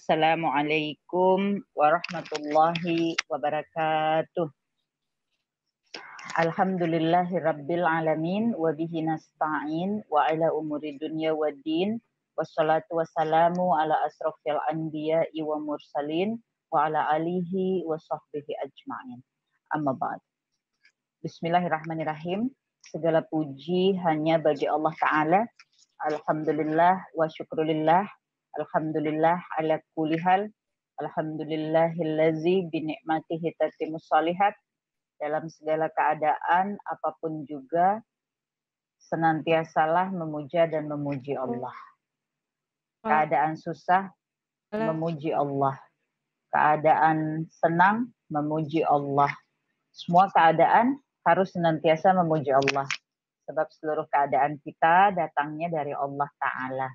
Assalamualaikum warahmatullahi wabarakatuh. Alhamdulillahirabbil alamin wa bihi nasta'in wa ala umuri dunya waddin wassalatu wassalamu ala asrofil anbiya'i wa mursalin wa ala alihi wa sahbihi ajma'in. Amma ba'd. Bismillahirrahmanirrahim. Segala puji hanya bagi Allah Ta'ala. Alhamdulillah wa syukrulillah. Alhamdulillah ala kulli hal. Alhamdulillahillazi bi ni'matihi tatimmus shalihat. Dalam segala keadaan apapun juga senantiasalah memuja dan memuji Allah. Keadaan susah memuji Allah. Keadaan senang memuji Allah. Semua keadaan harus senantiasa memuji Allah. Sebab seluruh keadaan kita datangnya dari Allah Ta'ala.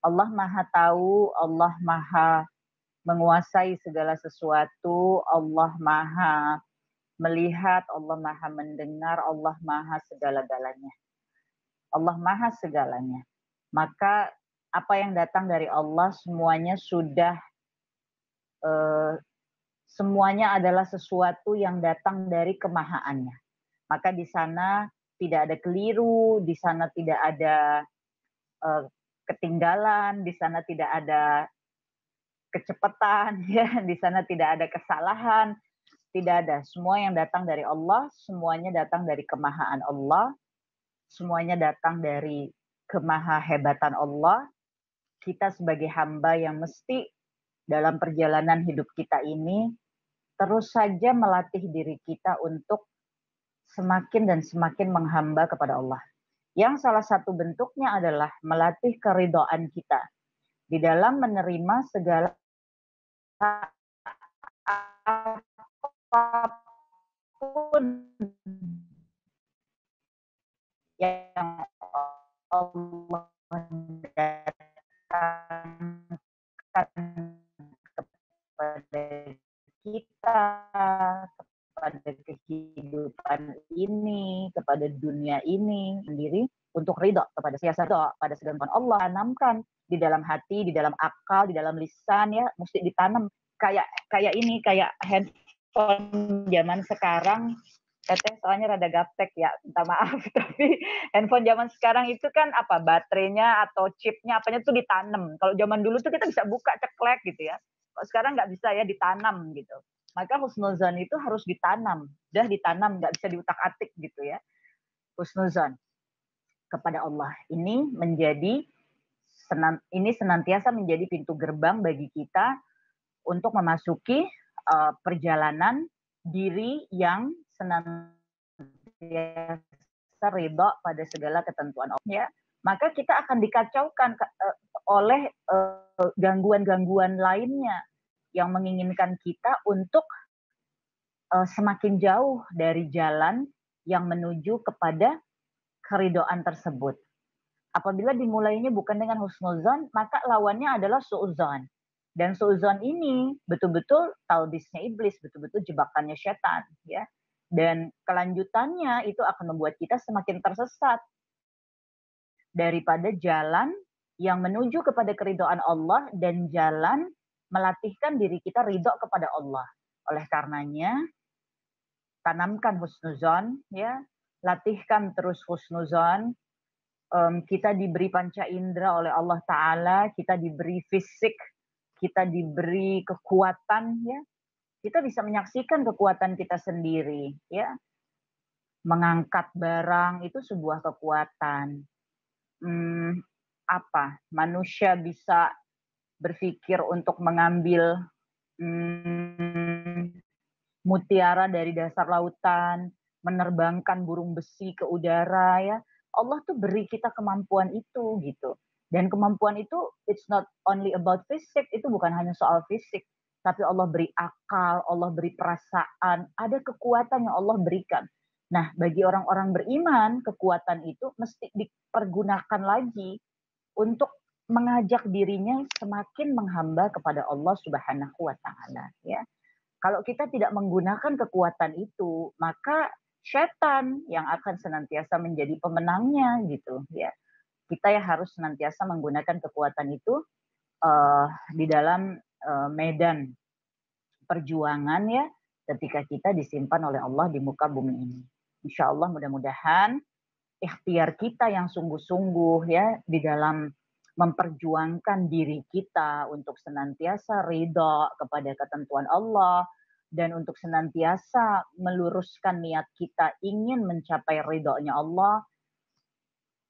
Allah Maha tahu, Allah Maha menguasai segala sesuatu, Allah Maha melihat, Allah Maha mendengar, Allah Maha segala-galanya. Allah Maha segalanya. Maka apa yang datang dari Allah semuanya sudah semuanya adalah sesuatu yang datang dari kemahaannya. Maka di sana tidak ada keliru, di sana tidak ada ketinggalan, di sana tidak ada kecepatan, ya, di sana tidak ada kesalahan, tidak ada. Semua yang datang dari Allah, semuanya datang dari kemahaan Allah, semuanya datang dari kemahahebatan Allah. Kita sebagai hamba yang mesti dalam perjalanan hidup kita ini terus saja melatih diri kita untuk semakin dan semakin menghamba kepada Allah. Yang salah satu bentuknya adalah melatih keridhaan kita di dalam menerima segala apapun yang Allah datangkan kepada kita, kepada kehidupan ini, kepada dunia ini sendiri, untuk ridho kepada siasat pada segala Allah, tanamkan di dalam hati, di dalam akal, di dalam lisan, ya, mesti ditanam. Kayak handphone zaman sekarang, teteh soalnya rada gaptek ya, minta maaf, tapi handphone zaman sekarang itu kan apa, baterainya atau chipnya apanya tuh ditanam. Kalau zaman dulu tuh kita bisa buka ceklek gitu ya. Kalau sekarang nggak bisa ya, ditanam gitu. Maka husnuzon itu harus ditanam, udah ditanam, nggak bisa diutak-atik gitu ya. Husnuzon kepada Allah ini senantiasa menjadi pintu gerbang bagi kita untuk memasuki perjalanan diri yang senantiasa ridha pada segala ketentuan Allah. Ya, maka kita akan dikacaukan oleh gangguan-gangguan lainnya yang menginginkan kita untuk semakin jauh dari jalan yang menuju kepada keridhaan tersebut. Apabila dimulainya bukan dengan husnuzon, maka lawannya adalah su'uzon. Dan su'uzon ini betul-betul talbisnya iblis, betul-betul jebakannya setan, ya. Dan kelanjutannya itu akan membuat kita semakin tersesat daripada jalan yang menuju kepada keridhaan Allah dan jalan melatihkan diri kita ridho kepada Allah. Oleh karenanya, tanamkan husnuzon, ya, latihkan terus husnuzon. Kita diberi panca indera oleh Allah Ta'ala, kita diberi fisik, kita diberi kekuatan, ya, kita bisa menyaksikan kekuatan kita sendiri, ya, mengangkat barang itu sebuah kekuatan. Manusia bisa berpikir untuk mengambil mutiara dari dasar lautan, menerbangkan burung besi ke udara, ya. Allah tuh beri kita kemampuan itu gitu. Dan kemampuan itu it's not only about fisik, itu bukan hanya soal fisik, tapi Allah beri akal, Allah beri perasaan, ada kekuatan yang Allah berikan. Nah, bagi orang-orang beriman, kekuatan itu mesti dipergunakan lagi untuk mengajak dirinya semakin menghamba kepada Allah Subhanahu wa Ta'ala, ya. Kalau kita tidak menggunakan kekuatan itu, maka setan yang akan senantiasa menjadi pemenangnya gitu ya. Kita ya harus senantiasa menggunakan kekuatan itu di dalam medan perjuangan ya, ketika kita disimpan oleh Allah di muka bumi ini. Insya Allah mudah-mudahan ikhtiar kita yang sungguh-sungguh ya di dalam memperjuangkan diri kita untuk senantiasa ridha kepada ketentuan Allah dan untuk senantiasa meluruskan niat kita ingin mencapai ridhonya Allah,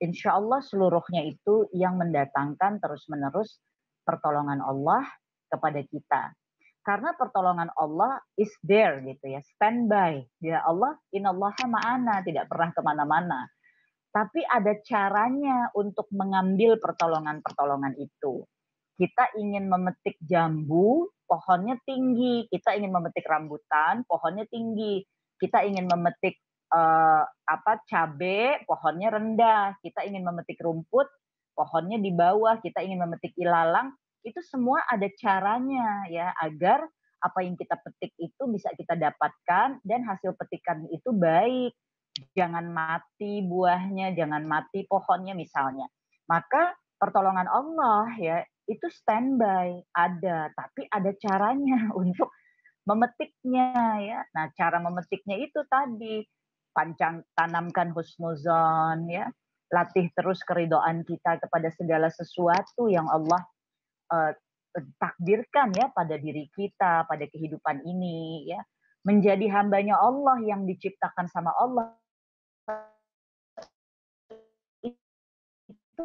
insya Allah seluruhnya itu yang mendatangkan terus-menerus pertolongan Allah kepada kita. Karena pertolongan Allah is there gitu ya, standby. Ya Allah, innallaha ma'ana, tidak pernah kemana-mana. Tapi ada caranya untuk mengambil pertolongan-pertolongan itu. Kita ingin memetik jambu, pohonnya tinggi. Kita ingin memetik rambutan, pohonnya tinggi. Kita ingin memetik cabai, pohonnya rendah. Kita ingin memetik rumput, pohonnya di bawah. Kita ingin memetik ilalang, itu semua ada caranya ya agar apa yang kita petik itu bisa kita dapatkan dan hasil petikan itu baik. Jangan mati buahnya, jangan mati pohonnya misalnya. Maka pertolongan Allah ya itu standby ada, tapi ada caranya untuk memetiknya ya. Nah, cara memetiknya itu tadi tanamkan husnuzon ya. Latih terus keridhaan kita kepada segala sesuatu yang Allah takdirkan ya pada diri kita, pada kehidupan ini ya. Menjadi hambanya Allah yang diciptakan sama Allah itu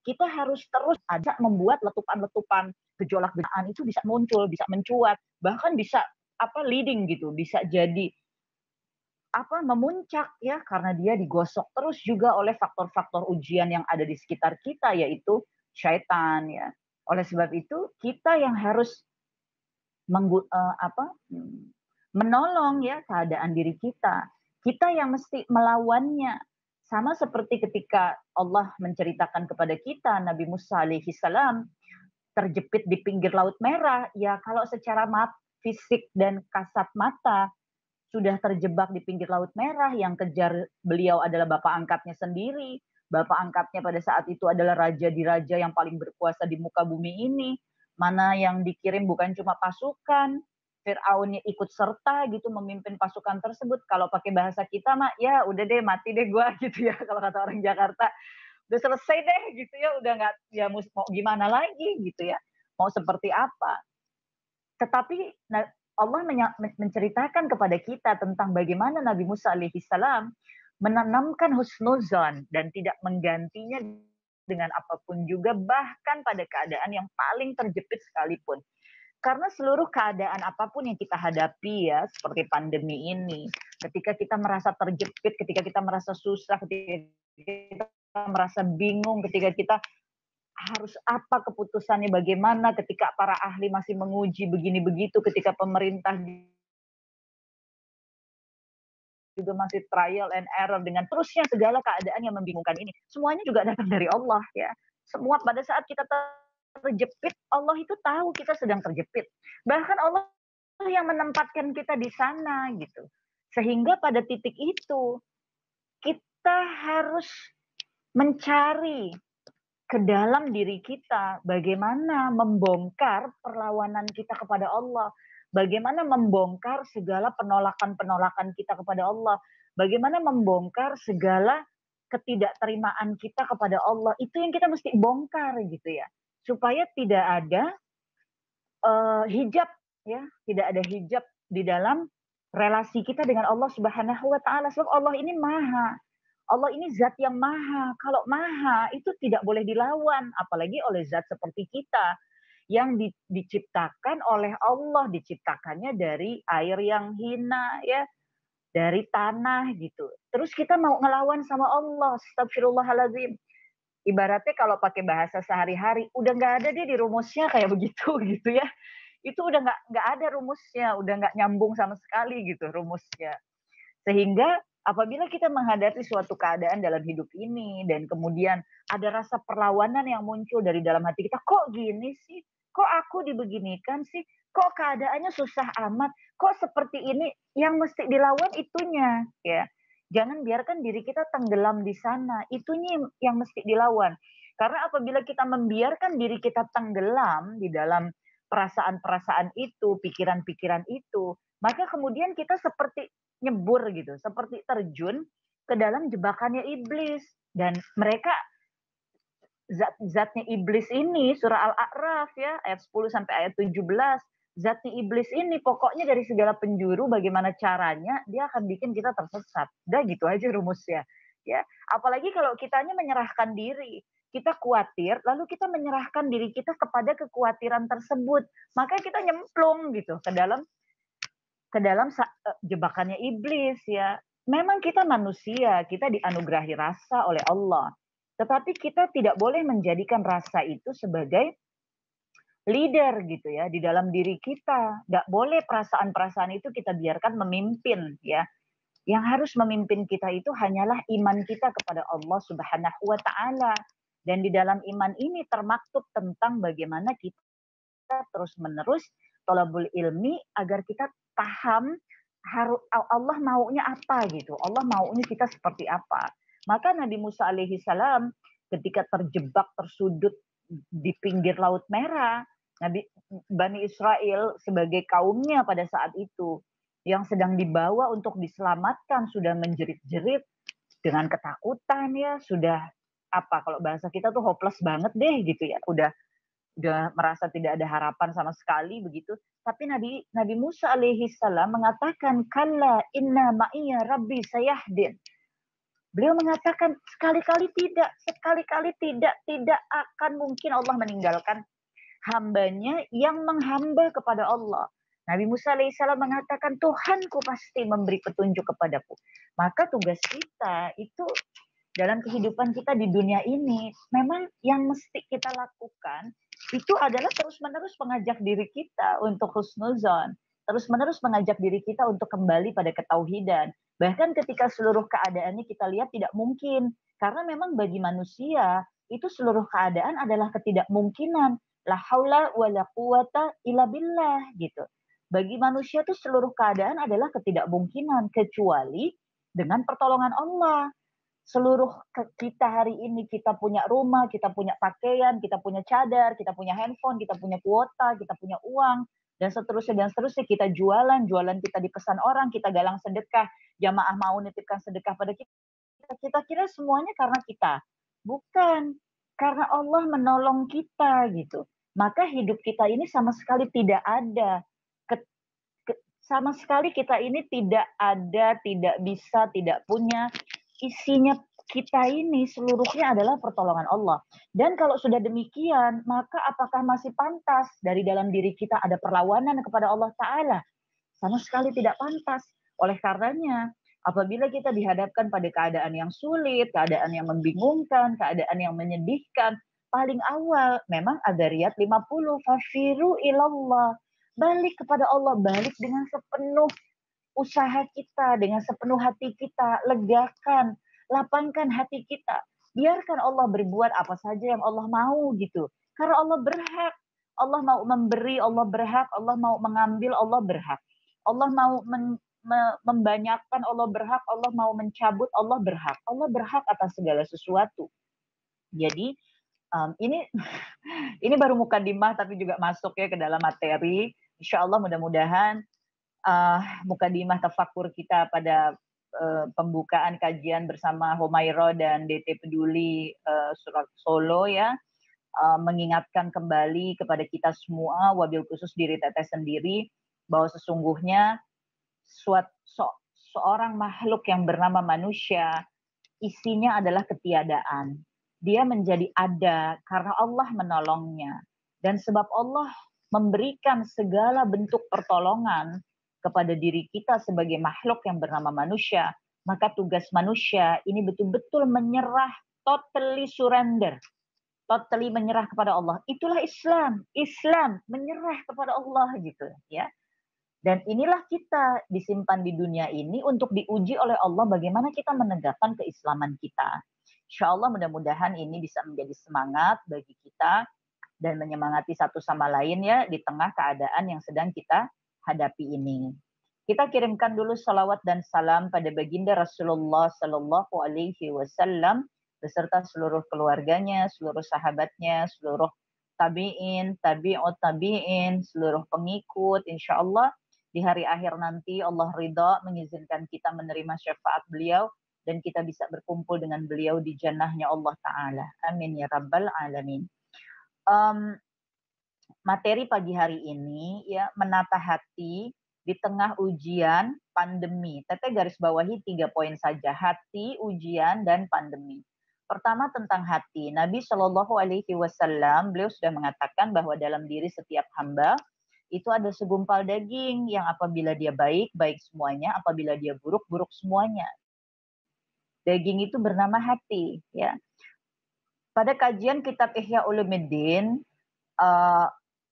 kita harus terus ada membuat letupan-letupan gejolak gejolak itu bisa muncul, bisa mencuat, bahkan bisa leading gitu, bisa jadi memuncak ya karena dia digosok terus juga oleh faktor-faktor ujian yang ada di sekitar kita yaitu syaitan ya. Oleh sebab itu kita yang harus menolong ya keadaan diri kita. Kita yang mesti melawannya. Sama seperti ketika Allah menceritakan kepada kita Nabi Musa alaihi salam terjepit di pinggir Laut Merah, ya kalau secara fisik dan kasat mata sudah terjebak di pinggir Laut Merah, yang kejar beliau adalah bapak angkatnya sendiri. Bapak angkatnya pada saat itu adalah raja di raja yang paling berkuasa di muka bumi ini. Mana yang dikirim bukan cuma pasukan, Fir'aunnya ikut serta gitu memimpin pasukan tersebut. Kalau pakai bahasa kita mah ya udah deh mati deh gua gitu ya kalau kata orang Jakarta. Udah selesai deh gitu ya, udah nggak ya mau gimana lagi gitu ya. Mau seperti apa. Tetapi Allah menceritakan kepada kita tentang bagaimana Nabi Musa alaihi salam menanamkan husnuzon dan tidak menggantinya dengan apapun juga bahkan pada keadaan yang paling terjepit sekalipun. Karena seluruh keadaan apapun yang kita hadapi ya, seperti pandemi ini, ketika kita merasa terjepit, ketika kita merasa susah, ketika kita merasa bingung, ketika kita harus apa keputusannya, bagaimana ketika para ahli masih menguji begini begitu, ketika pemerintah juga masih trial and error dengan terusnya segala keadaan yang membingungkan ini. Semuanya juga datang dari Allah ya. Semua pada saat kita terjepit, Allah itu tahu kita sedang terjepit. Bahkan Allah yang menempatkan kita di sana gitu. Sehingga pada titik itu kita harus mencari ke dalam diri kita bagaimana membongkar perlawanan kita kepada Allah. Bagaimana membongkar segala penolakan-penolakan kita kepada Allah. Bagaimana membongkar segala ketidakterimaan kita kepada Allah. Itu yang kita mesti bongkar gitu ya. Supaya tidak ada hijab ya, tidak ada hijab di dalam relasi kita dengan Allah Subhanahu wa taala. Sebab Allah ini maha. Allah ini zat yang maha. Kalau maha itu tidak boleh dilawan, apalagi oleh zat seperti kita yang diciptakan oleh Allah, diciptakannya dari air yang hina ya, dari tanah gitu. Terus kita mau ngelawan sama Allah, astagfirullahaladzim. Ibaratnya kalau pakai bahasa sehari-hari, udah nggak ada dia di rumusnya kayak begitu gitu ya. Itu udah nggak ada rumusnya, udah nggak nyambung sama sekali gitu rumusnya. Sehingga Apabila kita menghadapi suatu keadaan dalam hidup ini dan kemudian ada rasa perlawanan yang muncul dari dalam hati kita, kok gini sih? Kok aku dibeginikan sih? Kok keadaannya susah amat? Kok seperti ini? Yang mesti dilawan itunya, ya. Jangan biarkan diri kita tenggelam di sana. Itunya yang mesti dilawan. Karena apabila kita membiarkan diri kita tenggelam di dalam perasaan-perasaan itu, pikiran-pikiran itu, maka kemudian kita seperti nyebur gitu, seperti terjun ke dalam jebakannya iblis. Dan mereka zat-zatnya iblis ini, surah Al-A'raf ya, ayat 10 sampai ayat 17. Zatnya iblis ini pokoknya dari segala penjuru bagaimana caranya dia akan bikin kita tersesat. Udah gitu aja rumusnya. Ya, apalagi kalau kitanya menyerahkan diri, kita khawatir, lalu kita menyerahkan diri kita kepada kekhawatiran tersebut, maka kita nyemplung gitu ke dalam jebakannya iblis ya. Memang kita manusia, kita dianugerahi rasa oleh Allah. Tetapi kita tidak boleh menjadikan rasa itu sebagai leader gitu ya di dalam diri kita. Nggak boleh perasaan-perasaan itu kita biarkan memimpin ya. Yang harus memimpin kita itu hanyalah iman kita kepada Allah Subhanahu wa taala. Dan di dalam iman ini termaktub tentang bagaimana kita terus-menerus thalabul ilmi agar kita paham Allah maunya apa gitu. Allah maunya kita seperti apa. Maka Nabi Musa alaihi salam ketika terjebak tersudut di pinggir Laut Merah, Bani Israel sebagai kaumnya pada saat itu yang sedang dibawa untuk diselamatkan sudah menjerit-jerit dengan ketakutan ya, sudah apa kalau bahasa kita tuh hopeless banget deh gitu ya. Udah merasa tidak ada harapan sama sekali begitu. Tapi Nabi Musa alaihi salam mengatakan, "Kalla inna ma'iya rabbi sayahdin." Beliau mengatakan sekali-kali tidak akan mungkin Allah meninggalkan hambanya yang menghamba kepada Allah. Nabi Musa alaihissalam mengatakan, Tuhanku pasti memberi petunjuk kepadaku. Maka tugas kita itu dalam kehidupan kita di dunia ini, memang yang mesti kita lakukan itu adalah terus-menerus mengajak diri kita untuk husnuzon. Terus-menerus mengajak diri kita untuk kembali pada ketauhidan. Bahkan ketika seluruh keadaannya kita lihat tidak mungkin. Karena memang bagi manusia, itu seluruh keadaan adalah ketidakmungkinan. La haula wa la quwata illa billah gitu. Bagi manusia itu seluruh keadaan adalah ketidakmungkinan kecuali dengan pertolongan Allah. Seluruh kita hari ini kita punya rumah, kita punya pakaian, kita punya cadar, kita punya handphone, kita punya kuota, kita punya uang dan seterusnya kita jualan kita dipesan orang, kita galang sedekah, jamaah mau nitipkan sedekah pada kita. Kita kira semuanya karena kita. Bukan, karena Allah menolong kita gitu. Maka hidup kita ini sama sekali tidak ada sama sekali kita ini tidak ada, tidak bisa, tidak punya. Isinya kita ini seluruhnya adalah pertolongan Allah. Dan kalau sudah demikian, maka apakah masih pantas dari dalam diri kita ada perlawanan kepada Allah Ta'ala? Sama sekali tidak pantas. Oleh karenanya, apabila kita dihadapkan pada keadaan yang sulit, keadaan yang membingungkan, keadaan yang menyedihkan, paling awal memang Adz-Dzariyat 50, fafiru ilallah. Balik kepada Allah, balik dengan sepenuh usaha kita, dengan sepenuh hati kita, legakan, lapangkan hati kita. Biarkan Allah berbuat apa saja yang Allah mau gitu. Karena Allah berhak. Allah mau memberi, Allah berhak. Allah mau mengambil, Allah berhak. Allah mau membanyakkan, Allah berhak. Allah mau mencabut, Allah berhak. Allah berhak atas segala sesuatu. Jadi ini ini baru mukadimah tapi juga masuk ya ke dalam materi. Insya Allah mudah-mudahan mukadimah tafakur kita pada pembukaan kajian bersama Humaira dan DT Peduli Surat Solo ya, mengingatkan kembali kepada kita semua, wabil khusus diri Teteh sendiri, bahwa sesungguhnya seorang makhluk yang bernama manusia, isinya adalah ketiadaan. Dia menjadi ada karena Allah menolongnya. Dan sebab Allah memberikan segala bentuk pertolongan kepada diri kita sebagai makhluk yang bernama manusia, maka tugas manusia ini betul-betul menyerah, totally surrender, totally menyerah kepada Allah. Itulah Islam. Islam menyerah kepada Allah gitu ya. Dan inilah kita disimpan di dunia ini untuk diuji oleh Allah bagaimana kita menegakkan keislaman kita. Insya Allah mudah-mudahan ini bisa menjadi semangat bagi kita dan menyemangati satu sama lain ya di tengah keadaan yang sedang kita hadapi ini. Kita kirimkan dulu salawat dan salam pada baginda Rasulullah Sallallahu Alaihi Wasallam beserta seluruh keluarganya, seluruh sahabatnya, seluruh tabiin, tabi'ut tabiin, seluruh pengikut. Insya Allah di hari akhir nanti Allah ridha mengizinkan kita menerima syafaat beliau dan kita bisa berkumpul dengan beliau di jannahnya Allah Ta'ala. Amin ya Rabbal Alamin. Materi pagi hari ini ya menata hati di tengah ujian pandemi. Teteh garis bawahi 3 poin saja, hati, ujian, dan pandemi. Pertama tentang hati. Nabi Shallallahu Alaihi Wasallam beliau sudah mengatakan bahwa dalam diri setiap hamba itu ada segumpal daging yang apabila dia baik, baik semuanya, apabila dia buruk, buruk semuanya. Daging itu bernama hati. Ya. Pada kajian kitab Ihya Ulumuddin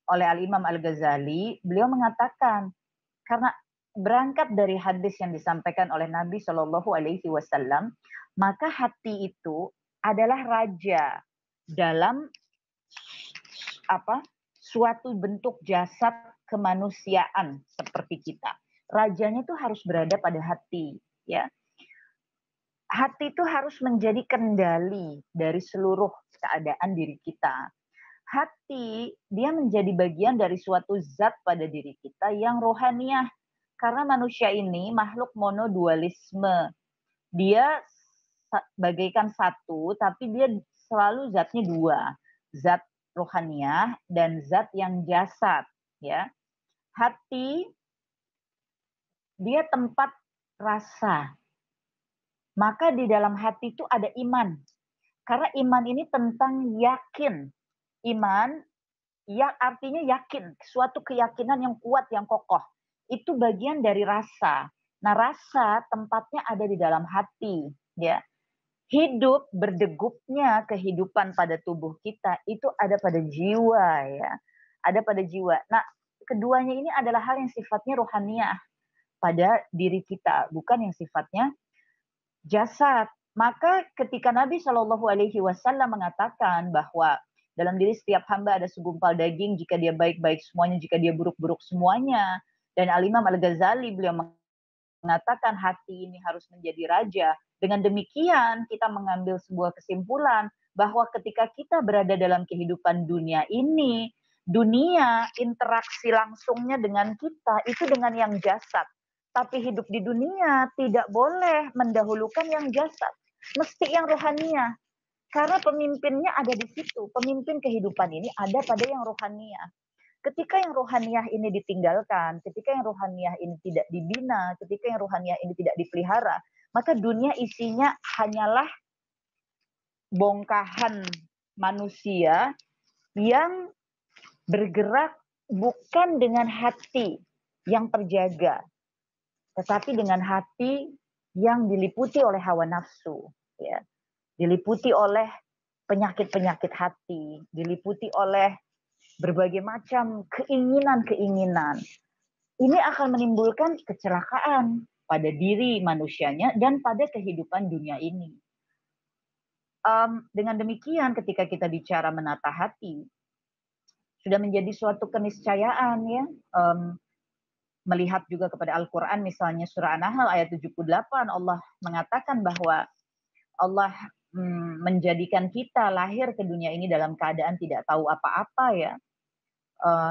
oleh Al-Imam Al-Ghazali, beliau mengatakan karena berangkat dari hadis yang disampaikan oleh Nabi Shallallahu Alaihi Wasallam, maka hati itu adalah raja dalam suatu bentuk jasad kemanusiaan seperti kita. Rajanya itu harus berada pada hati, ya. Hati itu harus menjadi kendali dari seluruh keadaan diri kita. Hati dia menjadi bagian dari suatu zat pada diri kita yang rohaniah. Karena manusia ini makhluk monodualisme. Dia bagaikan satu, tapi dia selalu zatnya dua. Zat rohaniah dan zat yang jasad. Ya. Hati dia tempat rasa. Maka di dalam hati itu ada iman. Karena iman ini tentang yakin. Iman ya artinya yakin, suatu keyakinan yang kuat, yang kokoh. Itu bagian dari rasa. Nah, rasa tempatnya ada di dalam hati, ya. Hidup berdegupnya kehidupan pada tubuh kita itu ada pada jiwa, ya. Ada pada jiwa. Nah, keduanya ini adalah hal yang sifatnya rohaniah pada diri kita, bukan yang sifatnya jasad. Maka ketika Nabi Shallallahu Alaihi Wasallam mengatakan bahwa dalam diri setiap hamba ada segumpal daging, jika dia baik-baik semuanya, jika dia buruk-buruk semuanya. Dan Al-Imam Al-Ghazali beliau mengatakan hati ini harus menjadi raja. Dengan demikian kita mengambil sebuah kesimpulan bahwa ketika kita berada dalam kehidupan dunia ini, dunia interaksi langsungnya dengan kita itu dengan yang jasad. Tapi hidup di dunia tidak boleh mendahulukan yang jasad. Mesti yang rohaniah. Karena pemimpinnya ada di situ. Pemimpin kehidupan ini ada pada yang rohaniah. Ketika yang rohaniah ini ditinggalkan, ketika yang rohaniah ini tidak dibina, ketika yang rohaniah ini tidak dipelihara, maka dunia isinya hanyalah bongkahan manusia yang bergerak bukan dengan hati yang terjaga, tetapi dengan hati yang diliputi oleh hawa nafsu, ya. Diliputi oleh penyakit-penyakit hati, diliputi oleh berbagai macam keinginan-keinginan. Ini akan menimbulkan kecelakaan pada diri manusianya dan pada kehidupan dunia ini. Dengan demikian ketika kita bicara menata hati, sudah menjadi suatu keniscayaan ya. Melihat juga kepada Al-Quran misalnya surah An-Nahl ayat 78 Allah mengatakan bahwa Allah menjadikan kita lahir ke dunia ini dalam keadaan tidak tahu apa-apa ya.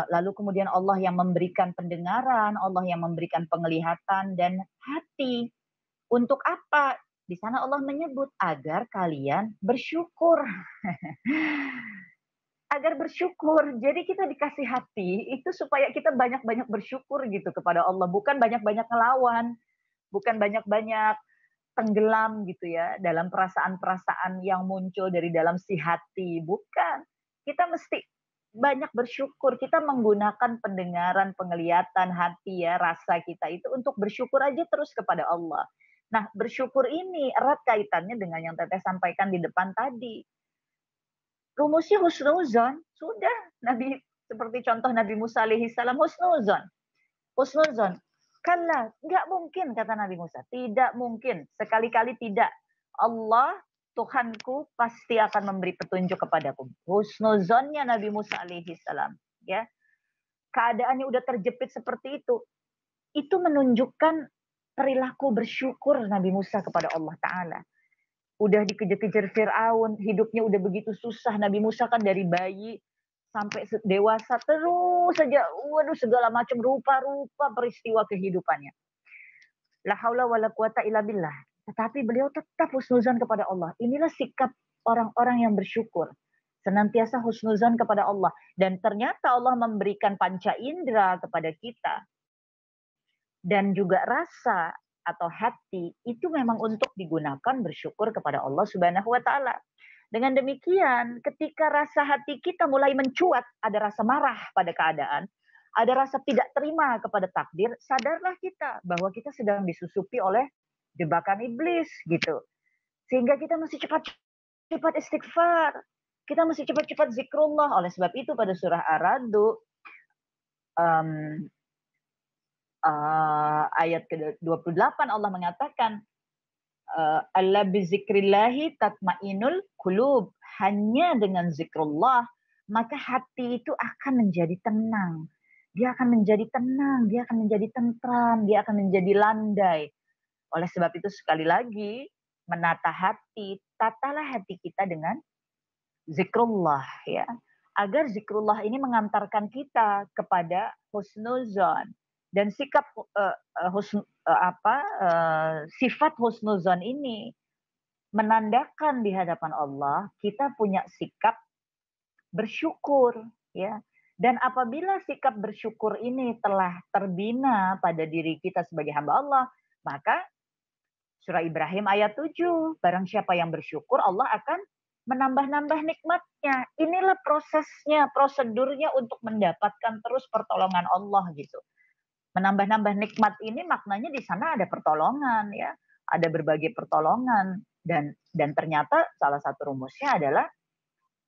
Lalu kemudian Allah yang memberikan pendengaran, Allah yang memberikan penglihatan dan hati. Untuk apa? Di sana Allah menyebut agar kalian bersyukur. Agar bersyukur. Jadi kita dikasih hati itu supaya kita banyak-banyak bersyukur gitu kepada Allah. Bukan banyak-banyak ngelawan. Bukan banyak-banyak tenggelam gitu ya dalam perasaan-perasaan yang muncul dari dalam si hati. Bukan. Kita mesti banyak bersyukur. Kita menggunakan pendengaran, penglihatan, hati ya, rasa kita itu untuk bersyukur aja terus kepada Allah. Nah, bersyukur ini erat kaitannya dengan yang Teteh sampaikan di depan tadi. Rumusnya husnuzon. Sudah, Nabi seperti contoh Nabi Musa alaihi salam husnuzon. Husnuzon. Kalla, nggak mungkin kata Nabi Musa. Tidak mungkin, sekali-kali tidak. Allah Tuhanku pasti akan memberi petunjuk kepadaku. Husnuzonnya Nabi Musa alaihi salam, ya. Keadaannya udah terjepit seperti itu menunjukkan perilaku bersyukur Nabi Musa kepada Allah Ta'ala. Udah dikejar-kejar Fir'aun, hidupnya udah begitu susah. Nabi Musa kan dari bayi sampai dewasa terus saja, waduh segala macam rupa-rupa peristiwa kehidupannya. La haula wala quwata illa billah. Tetapi beliau tetap husnuzan kepada Allah. Inilah sikap orang-orang yang bersyukur. Senantiasa husnuzan kepada Allah. Dan ternyata Allah memberikan panca indera kepada kita. Dan juga rasa atau hati itu memang untuk digunakan bersyukur kepada Allah Subhanahu wa taala. Dengan demikian, ketika rasa hati kita mulai mencuat, ada rasa marah pada keadaan, ada rasa tidak terima kepada takdir, sadarlah kita bahwa kita sedang disusupi oleh jebakan iblis gitu. Sehingga kita mesti cepat-cepat istighfar. Kita mesti cepat-cepat zikrullah. Oleh sebab itu pada surah Ar-Ra'd ayat ke-28 Allah mengatakan alla bizikrillahi tatmainul qulub, hanya dengan zikrullah maka hati itu akan menjadi tenang. Dia akan menjadi tenang, dia akan menjadi tentram, dia akan menjadi landai. Oleh sebab itu sekali lagi menata hati, tatalah hati kita dengan zikrullah ya. Agar zikrullah ini mengantarkan kita kepada husnuzon. Dan sikap sifat husnuzon ini menandakan di hadapan Allah kita punya sikap bersyukur ya. Dan apabila sikap bersyukur ini telah terbina pada diri kita sebagai hamba Allah, maka surah Ibrahim ayat 7, barang siapa yang bersyukur Allah akan menambah-nambah nikmatnya. Inilah prosesnya, prosedurnya untuk mendapatkan terus pertolongan Allah gitu. Menambah-nambah nikmat ini maknanya di sana ada pertolongan ya, ada berbagai pertolongan dan ternyata salah satu rumusnya adalah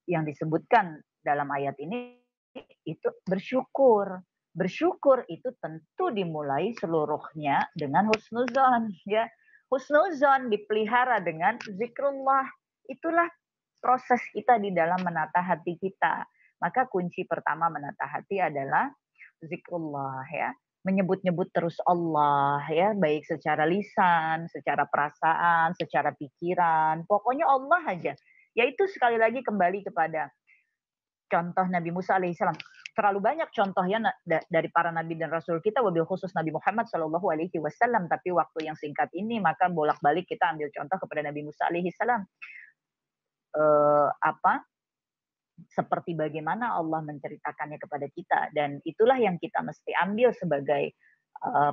yang disebutkan dalam ayat ini itu bersyukur. Bersyukur itu tentu dimulai seluruhnya dengan husnuzon ya. Husnuzon dipelihara dengan zikrullah. Itulah proses kita di dalam menata hati kita. Maka kunci pertama menata hati adalah zikrullah ya. Menyebut-nyebut terus Allah ya, baik secara lisan, secara perasaan, secara pikiran, pokoknya Allah aja. Yaitu sekali lagi kembali kepada contoh Nabi Musa alaihissalam. Terlalu banyak contoh ya dari para nabi dan rasul kita, wabil khusus Nabi Muhammad Shallallahu Alaihi Wasallam. Tapi waktu yang singkat ini maka bolak-balik kita ambil contoh kepada Nabi Musa alaihissalam. Seperti bagaimana Allah menceritakannya kepada kita, dan itulah yang kita mesti ambil sebagai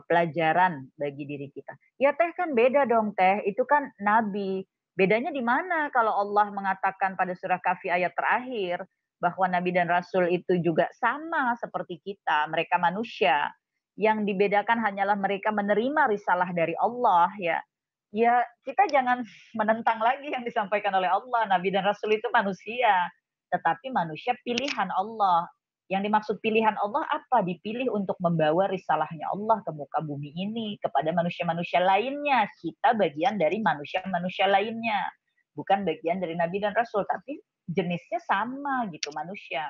pelajaran bagi diri kita. Ya teh kan beda dong teh, itu kan nabi. Bedanya di mana kalau Allah mengatakan pada surah Kahfi ayat terakhir bahwa nabi dan rasul itu juga sama seperti kita, mereka manusia. Yang dibedakan hanyalah mereka menerima risalah dari Allah ya. Ya kita jangan menentang lagi yang disampaikan oleh Allah. Nabi dan rasul itu manusia, tetapi manusia pilihan Allah. Yang dimaksud pilihan Allah apa? Dipilih untuk membawa risalahnya Allah ke muka bumi ini kepada manusia-manusia lainnya. Kita bagian dari manusia-manusia lainnya. Bukan bagian dari Nabi dan Rasul, tapi jenisnya sama gitu, manusia.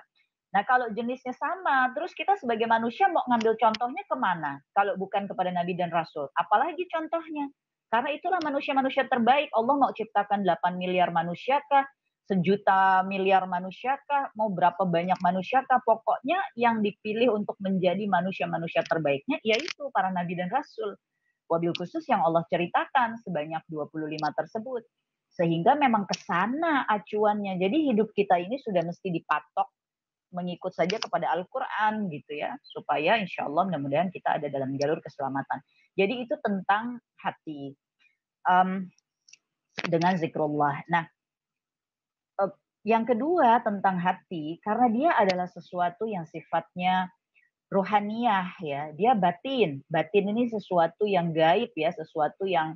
Nah kalau jenisnya sama, terus kita sebagai manusia mau ngambil contohnya kemana? Kalau bukan kepada Nabi dan Rasul. Apalagi contohnya? Karena itulah manusia-manusia terbaik. Allah mau ciptakan 8 miliar manusia kah? 1 juta miliar manusiakah, mau berapa banyak manusiakah, pokoknya yang dipilih untuk menjadi manusia-manusia terbaiknya yaitu para nabi dan rasul. Wabil khusus yang Allah ceritakan sebanyak 25 tersebut. Sehingga memang kesana acuannya. Jadi hidup kita ini sudah mesti dipatok mengikut saja kepada Al-Quran gitu ya. Supaya insya Allah mudah-mudahan kita ada dalam jalur keselamatan. Jadi itu tentang hati. Dengan zikrullah. Nah, yang kedua tentang hati, karena dia adalah sesuatu yang sifatnya rohaniyah ya, dia batin. Batin ini sesuatu yang gaib ya, sesuatu yang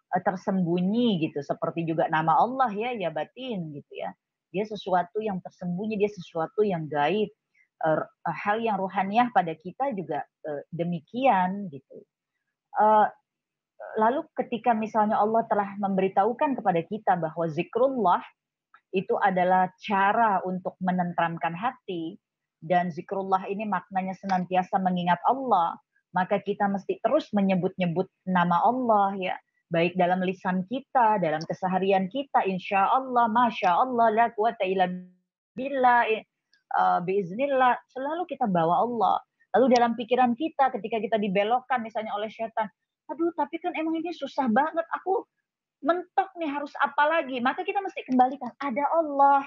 tersembunyi gitu, seperti juga nama Allah ya, ya batin gitu ya. Dia sesuatu yang tersembunyi, dia sesuatu yang gaib. hal yang ruhaniyah pada kita juga demikian gitu. Uh, Lalu ketika misalnya Allah telah memberitahukan kepada kita bahwa zikrullah itu adalah cara untuk menenteramkan hati, dan zikrullah ini maknanya senantiasa mengingat Allah, maka kita mesti terus menyebut-nyebut nama Allah ya, baik dalam lisan kita, dalam keseharian kita, insya Allah, masya Allah, la quwata illa billah, biiznillah, selalu kita bawa Allah. Lalu dalam pikiran kita ketika kita dibelokkan misalnya oleh setan, aduh tapi kan emang ini susah banget, aku mentok nih harus apa lagi, maka kita mesti kembalikan, ada Allah,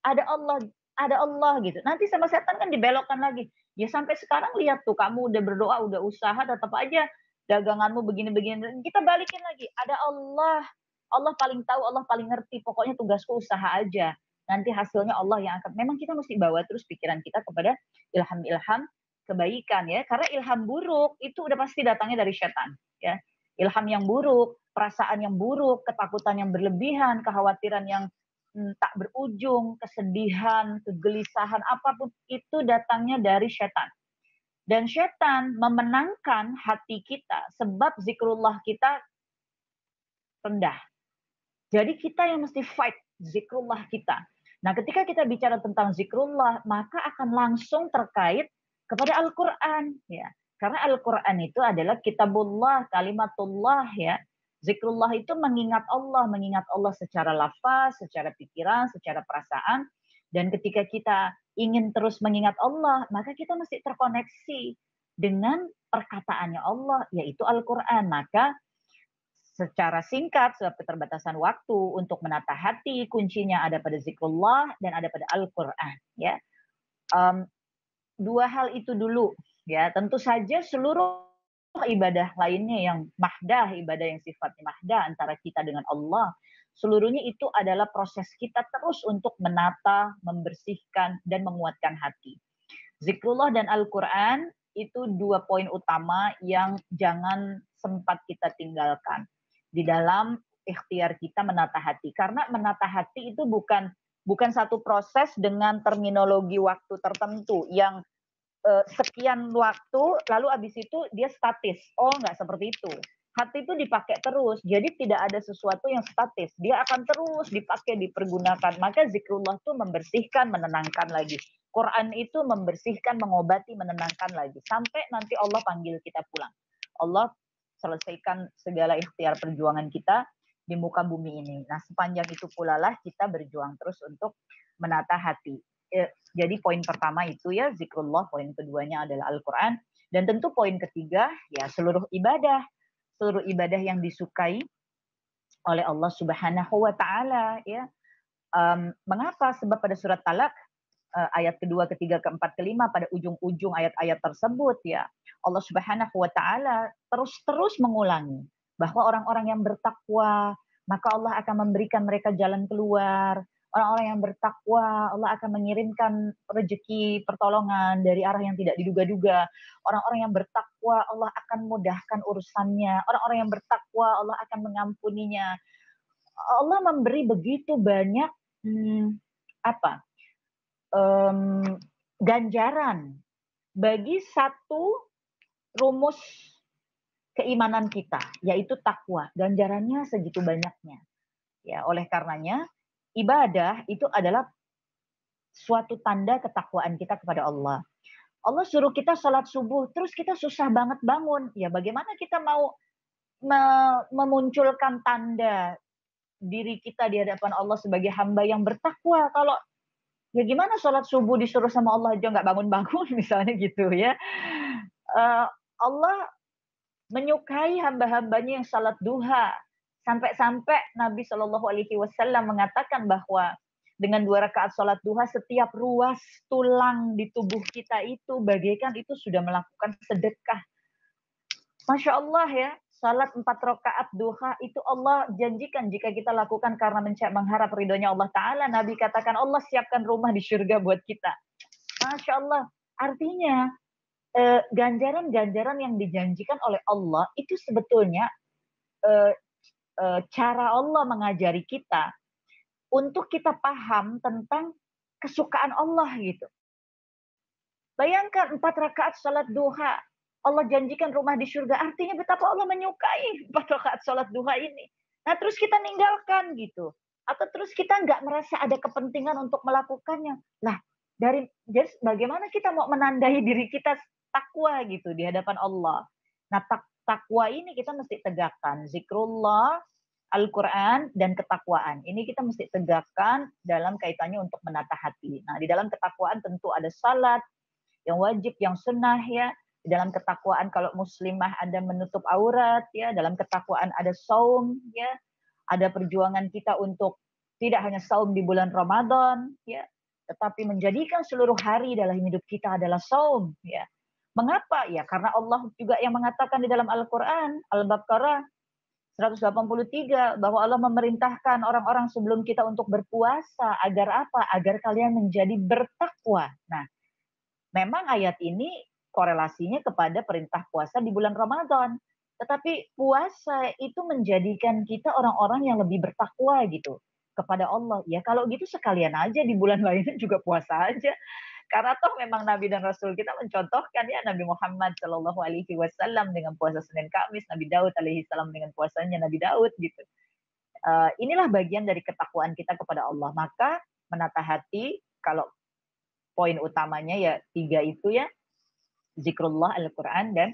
ada Allah, ada Allah gitu. Nanti sama setan kan dibelokkan lagi. Ya sampai sekarang lihat tuh, kamu udah berdoa, udah usaha, tetap aja daganganmu begini-begini. Kita balikin lagi, ada Allah. Allah paling tahu, Allah paling ngerti. Pokoknya tugasku usaha aja. Nanti hasilnya Allah yang akan. Memang kita mesti bawa terus pikiran kita kepada ilham-ilham kebaikan ya. Karena ilham buruk itu udah pasti datangnya dari setan ya. Ilham yang buruk, perasaan yang buruk, ketakutan yang berlebihan, kekhawatiran yang tak berujung, kesedihan, kegelisahan, apapun itu datangnya dari setan. Dan setan memenangkan hati kita sebab zikrullah kita rendah. Jadi kita yang mesti fight zikrullah kita. Nah, ketika kita bicara tentang zikrullah, maka akan langsung terkait kepada Al-Quran. Ya. Karena Al-Quran itu adalah kitabullah, kalimatullah ya. Zikrullah itu mengingat Allah secara lafaz, secara pikiran, secara perasaan. Dan ketika kita ingin terus mengingat Allah, maka kita mesti terkoneksi dengan perkataannya Allah, yaitu Al-Quran. Maka secara singkat, sebab keterbatasan waktu untuk menata hati, kuncinya ada pada zikrullah dan ada pada Al-Quran. Ya. Dua hal itu dulu. Ya, tentu saja seluruh ibadah lainnya yang mahdah, ibadah yang sifatnya mahdah antara kita dengan Allah, seluruhnya itu adalah proses kita terus untuk menata, membersihkan, dan menguatkan hati. Zikrullah dan Al-Quran itu dua poin utama yang jangan sempat kita tinggalkan di dalam ikhtiar kita menata hati. Karena menata hati itu bukan satu proses dengan terminologi waktu tertentu yang sekian waktu, lalu abis itu dia statis. Oh, nggak seperti itu. Hati itu dipakai terus, jadi tidak ada sesuatu yang statis. Dia akan terus dipakai, dipergunakan. Maka zikrullah itu membersihkan, menenangkan lagi. Quran itu membersihkan, mengobati, menenangkan lagi. Sampai nanti Allah panggil kita pulang. Allah selesaikan segala ikhtiar perjuangan kita di muka bumi ini. Nah, sepanjang itu pula lah kita berjuang terus untuk menata hati. Jadi poin pertama itu ya zikrullah, poin keduanya adalah Al-Quran, dan tentu poin ketiga ya seluruh ibadah yang disukai oleh Allah Subhanahu wa taala ya. Mengapa? Sebab pada surat Talak ayat kedua, ketiga, keempat, kelima, pada ujung-ujung ayat-ayat tersebut ya, Allah Subhanahu wa taala terus mengulangi bahwa orang-orang yang bertakwa, maka Allah akan memberikan mereka jalan keluar. Orang-orang yang bertakwa, Allah akan mengirimkan rezeki pertolongan dari arah yang tidak diduga-duga. Orang-orang yang bertakwa, Allah akan mudahkan urusannya. Orang-orang yang bertakwa, Allah akan mengampuninya. Allah memberi begitu banyak ganjaran bagi satu rumus keimanan kita, yaitu takwa. Ganjarannya segitu banyaknya. Ya, oleh karenanya ibadah itu adalah suatu tanda ketakwaan kita kepada Allah. Allah suruh kita sholat subuh, terus kita susah banget bangun. Ya bagaimana kita mau memunculkan tanda diri kita di hadapan Allah sebagai hamba yang bertakwa kalau ya gimana sholat subuh disuruh sama Allah aja nggak bangun-bangun misalnya gitu ya. Allah menyukai hamba-hambanya yang sholat duha. Sampai-sampai Nabi Shallallahu Alaihi Wasallam mengatakan bahwa dengan 2 rakaat sholat duha setiap ruas tulang di tubuh kita itu bagaikan itu sudah melakukan sedekah. Masya Allah ya, salat 4 rakaat duha itu Allah janjikan jika kita lakukan karena mengharap ridhonya Allah Ta'ala. Nabi katakan Allah siapkan rumah di surga buat kita. Masya Allah, artinya ganjaran-ganjaran yang dijanjikan oleh Allah itu sebetulnya cara Allah mengajari kita untuk kita paham tentang kesukaan Allah gitu. Bayangkan 4 rakaat salat duha. Allah janjikan rumah di surga. Artinya betapa Allah menyukai 4 rakaat salat duha ini. Nah, terus kita ninggalkan gitu. Atau terus kita nggak merasa ada kepentingan untuk melakukannya. Lah, jadi bagaimana kita mau menandai diri kita takwa gitu di hadapan Allah. Nah, takwa ini kita mesti tegakkan. Zikrullah, Al-Quran, dan ketakwaan. Ini kita mesti tegakkan dalam kaitannya untuk menata hati. Nah, di dalam ketakwaan tentu ada salat, yang wajib, yang sunnah ya. Di dalam ketakwaan kalau muslimah ada menutup aurat ya, dalam ketakwaan ada saum ya, ada perjuangan kita untuk tidak hanya saum di bulan Ramadan ya, tetapi menjadikan seluruh hari dalam hidup kita adalah saum ya. Mengapa? Ya karena Allah juga yang mengatakan di dalam Al-Qur'an, Al-Baqarah 183 bahwa Allah memerintahkan orang-orang sebelum kita untuk berpuasa agar apa? Agar kalian menjadi bertakwa. Nah, memang ayat ini korelasinya kepada perintah puasa di bulan Ramadan. Tetapi puasa itu menjadikan kita orang-orang yang lebih bertakwa gitu kepada Allah. Ya kalau gitu sekalian aja di bulan lainnya juga puasa aja. Karena toh memang Nabi dan Rasul kita mencontohkan ya Nabi Muhammad Shallallahu Alaihi Wasallam dengan puasa Senin Kamis, Nabi Daud alaihi salam dengan puasanya Nabi Daud gitu. Inilah bagian dari ketakwaan kita kepada Allah. Maka menata hati kalau poin utamanya ya 3 itu ya, zikrullah, Al-Quran, dan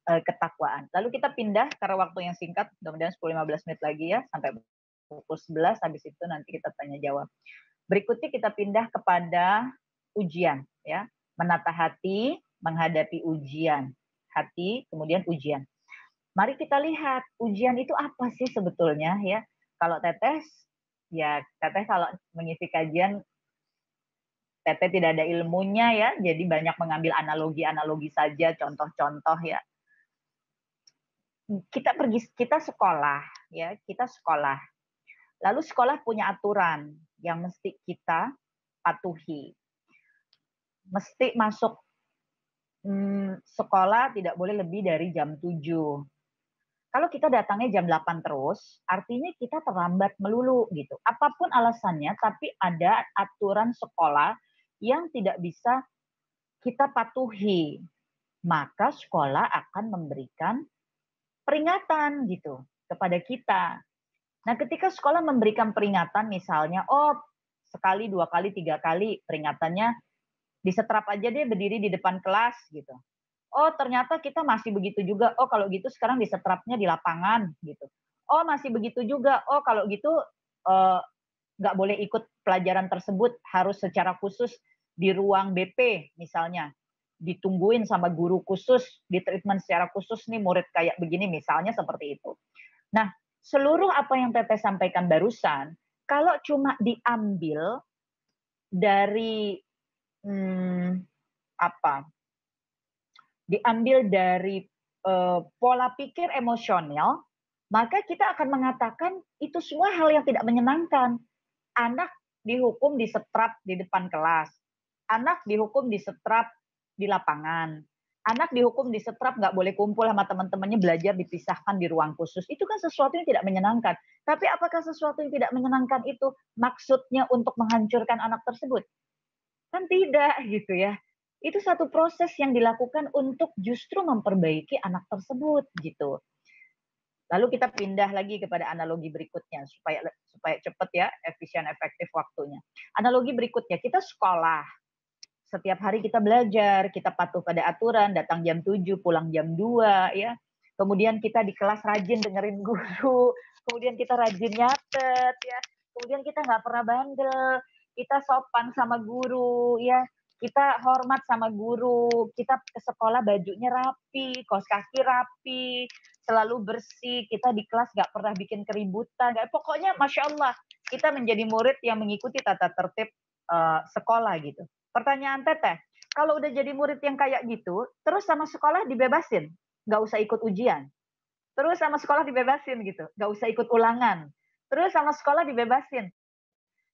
ketakwaan. Lalu kita pindah karena waktu yang singkat, mudah-mudahan 10-15 menit lagi ya, sampai pukul 11, habis itu nanti kita tanya jawab. Berikutnya kita pindah kepada ujian ya, menata hati, menghadapi ujian. Hati, kemudian ujian. Mari kita lihat ujian itu apa sih sebetulnya ya. Kalau Teteh, ya Teteh kalau mengisi kajian Teteh tidak ada ilmunya ya, jadi banyak mengambil analogi-analogi saja, contoh-contoh ya. Kita sekolah ya, kita sekolah. Lalu sekolah punya aturan yang mesti kita patuhi. Mesti masuk sekolah tidak boleh lebih dari jam 7. Kalau kita datangnya jam 8 terus, artinya kita terlambat melulu gitu. Apapun alasannya, tapi ada aturan sekolah yang tidak bisa kita patuhi, maka sekolah akan memberikan peringatan gitu kepada kita. Nah, ketika sekolah memberikan peringatan misalnya, oh sekali, 2 kali, 3 kali peringatannya disetrap aja deh berdiri di depan kelas gitu. Oh ternyata kita masih begitu juga, oh kalau gitu sekarang disetrapnya di lapangan gitu. Oh masih begitu juga, oh kalau gitu nggak boleh ikut pelajaran tersebut, harus secara khusus di ruang BP misalnya, ditungguin sama guru khusus, di treatment secara khusus nih murid kayak begini misalnya seperti itu. Nah, seluruh apa yang Teteh sampaikan barusan, kalau cuma diambil dari diambil dari pola pikir emosional, maka kita akan mengatakan itu semua hal yang tidak menyenangkan. Anak dihukum disetrap di depan kelas, anak dihukum disetrap di lapangan, anak dihukum disetrap nggak boleh kumpul sama teman-temannya, belajar dipisahkan di ruang khusus. Itu kan sesuatu yang tidak menyenangkan. Tapi apakah sesuatu yang tidak menyenangkan itu maksudnya untuk menghancurkan anak tersebut? Kan tidak gitu ya. Itu satu proses yang dilakukan untuk justru memperbaiki anak tersebut gitu. Lalu kita pindah lagi kepada analogi berikutnya supaya cepat ya, efisien, efektif waktunya. Analogi berikutnya, kita sekolah. Setiap hari kita belajar, kita patuh pada aturan, datang jam 7, pulang jam 2 ya. Kemudian kita di kelas rajin dengerin guru, kemudian kita rajin nyatet ya. Kemudian kita nggak pernah bandel, kita sopan sama guru ya. Kita hormat sama guru, kita ke sekolah bajunya rapi, kaos kaki rapi, selalu bersih, kita di kelas nggak pernah bikin keributan, pokoknya Masya Allah, kita menjadi murid yang mengikuti tata tertib sekolah gitu. Pertanyaan Teteh, kalau udah jadi murid yang kayak gitu, terus sama sekolah dibebasin, nggak usah ikut ujian. Terus sama sekolah dibebasin gitu, nggak usah ikut ulangan. Terus sama sekolah dibebasin,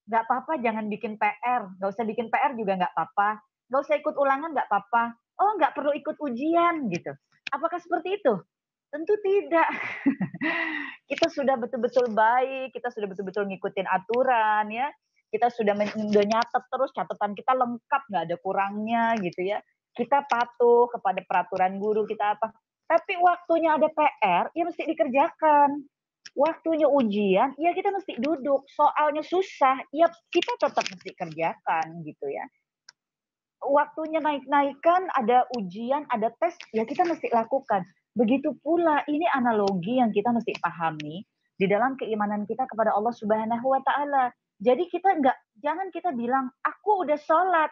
nggak apa-apa jangan bikin PR, nggak usah bikin PR juga nggak apa-apa, nggak usah ikut ulangan nggak apa-apa, oh nggak perlu ikut ujian gitu. Apakah seperti itu? Tentu tidak. Kita sudah betul-betul baik, kita sudah betul-betul ngikutin aturan ya, kita sudah nyatet terus, catatan kita lengkap, nggak ada kurangnya gitu ya. kita patuh kepada peraturan guru, kita apa. Tapi waktunya ada PR, ya mesti dikerjakan. Waktunya ujian, ya kita mesti duduk. Soalnya susah, ya kita tetap mesti kerjakan gitu ya. Waktunya naik-naikan, ada ujian, ada tes, ya kita mesti lakukan. Begitu pula ini analogi yang kita mesti pahami di dalam keimanan kita kepada Allah Subhanahu wa taala. Jadi kita jangan kita bilang aku udah sholat,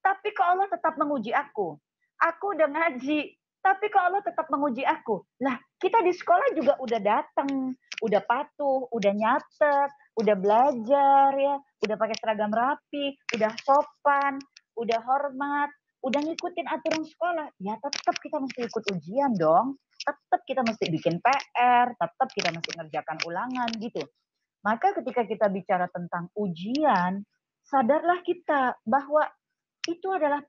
tapi kok Allah tetap menguji aku. Aku udah ngaji, tapi kok Allah tetap menguji aku. Lah, kita di sekolah juga udah datang, udah patuh, udah nyatet, udah belajar ya, udah pakai seragam rapi, udah sopan, udah hormat, udah ngikutin aturan sekolah. Ya tetap kita mesti ikut ujian dong. Tetap kita mesti bikin PR, tetap kita mesti ngerjakan ulangan gitu. Maka ketika kita bicara tentang ujian, sadarlah kita bahwa itu adalah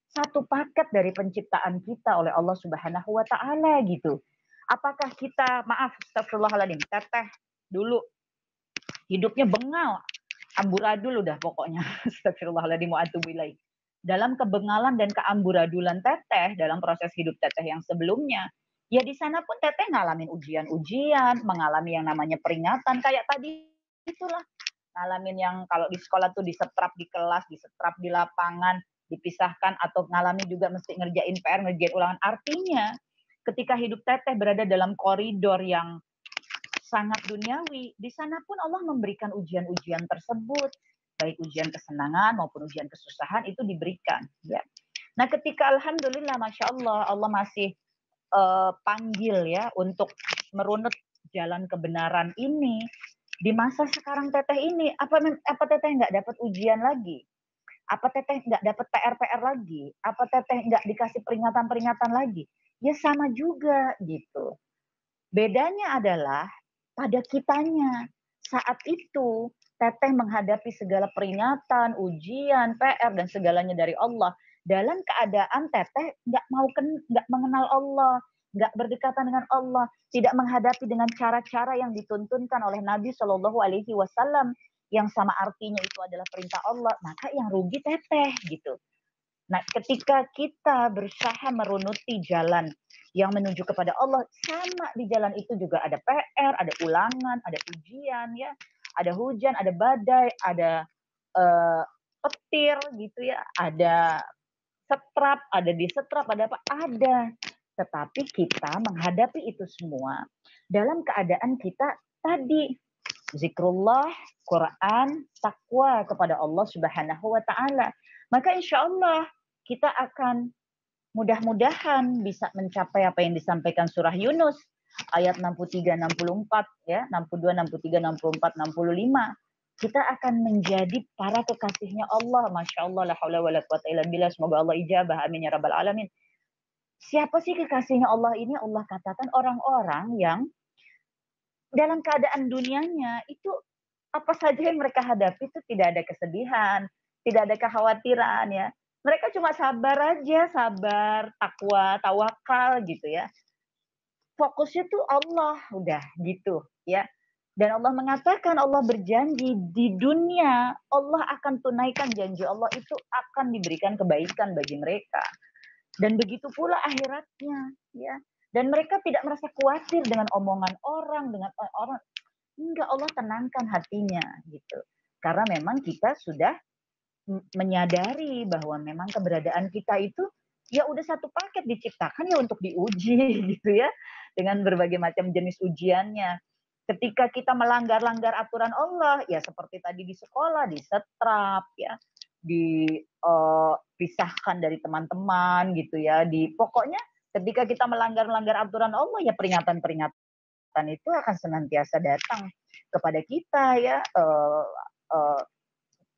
satu paket dari penciptaan kita oleh Allah Subhanahu wa taala gitu. Apakah kita, maaf, astagfirullahaladzim, teteh dulu hidupnya bengal, amburadul udah pokoknya. Astagfirullahaladzim wa atubu ilaih. Dalam kebengalan dan keamburadulan teteh dalam proses hidup teteh yang sebelumnya, ya di sana pun teteh ngalamin ujian-ujian, mengalami yang namanya peringatan kayak tadi itulah. Ngalamin yang kalau di sekolah tuh disetrap di kelas, disetrap di lapangan, dipisahkan, atau ngalami juga mesti ngerjain PR, ngerjain ulangan. Artinya ketika hidup teteh berada dalam koridor yang sangat duniawi, di sana pun Allah memberikan ujian-ujian tersebut, baik ujian kesenangan maupun ujian kesusahan itu diberikan. Ya. Nah ketika alhamdulillah, masya Allah, Allah masih panggil ya untuk merunut jalan kebenaran ini, di masa sekarang teteh ini, apa teteh nggak dapat ujian lagi? Apa teteh nggak dapat PR-PR lagi? Apa teteh nggak dikasih peringatan-peringatan lagi? Ya sama juga gitu. Bedanya adalah pada kitanya. Saat itu teteh menghadapi segala peringatan, ujian, PR dan segalanya dari Allah dalam keadaan teteh nggak mengenal Allah, nggak berdekatan dengan Allah, tidak menghadapi dengan cara-cara yang dituntunkan oleh Nabi Shallallahu Alaihi Wasallam yang sama artinya itu adalah perintah Allah, maka yang rugi teteh gitu. Nah, ketika kita berusaha merunuti jalan yang menuju kepada Allah, sama di jalan itu juga ada PR, ada ulangan, ada ujian ya, ada hujan, ada badai, ada petir gitu ya, ada setrap, ada disetrap, ada apa? Ada. Tetapi kita menghadapi itu semua dalam keadaan kita tadi zikrullah, Quran, takwa kepada Allah Subhanahu wa taala. Maka insya Allah kita akan mudah-mudahan bisa mencapai apa yang disampaikan surah Yunus ayat 63 64 ya, 62 63 64 65. Kita akan menjadi para kekasihnya Allah. Masya Allah, la haula wa la quwata illa billah. Semoga Allah ijabah, amin ya rabbal alamin. Siapa sih kekasihnya Allah ini? Allah katakan orang-orang yang dalam keadaan dunianya itu apa saja yang mereka hadapi itu tidak ada kesedihan, tidak ada kekhawatiran ya. Mereka cuma sabar aja, sabar, takwa, tawakal gitu ya. Fokusnya tuh Allah, udah gitu ya. Dan Allah mengatakan, Allah berjanji di dunia Allah akan tunaikan janji Allah itu akan diberikan kebaikan bagi mereka. Dan begitu pula akhiratnya ya. Dan mereka tidak merasa khawatir dengan omongan orang, dengan orang. Enggak, Allah tenangkan hatinya gitu. Karena memang kita sudah menyadari bahwa memang keberadaan kita itu ya udah satu paket diciptakan ya untuk diuji gitu ya. Dengan berbagai macam jenis ujiannya. Ketika kita melanggar-langgar aturan Allah, ya seperti tadi di sekolah, disetrap ya, dipisahkan dari teman-teman gitu ya. Pokoknya ketika kita melanggar-langgar aturan Allah, ya peringatan-peringatan itu akan senantiasa datang kepada kita ya.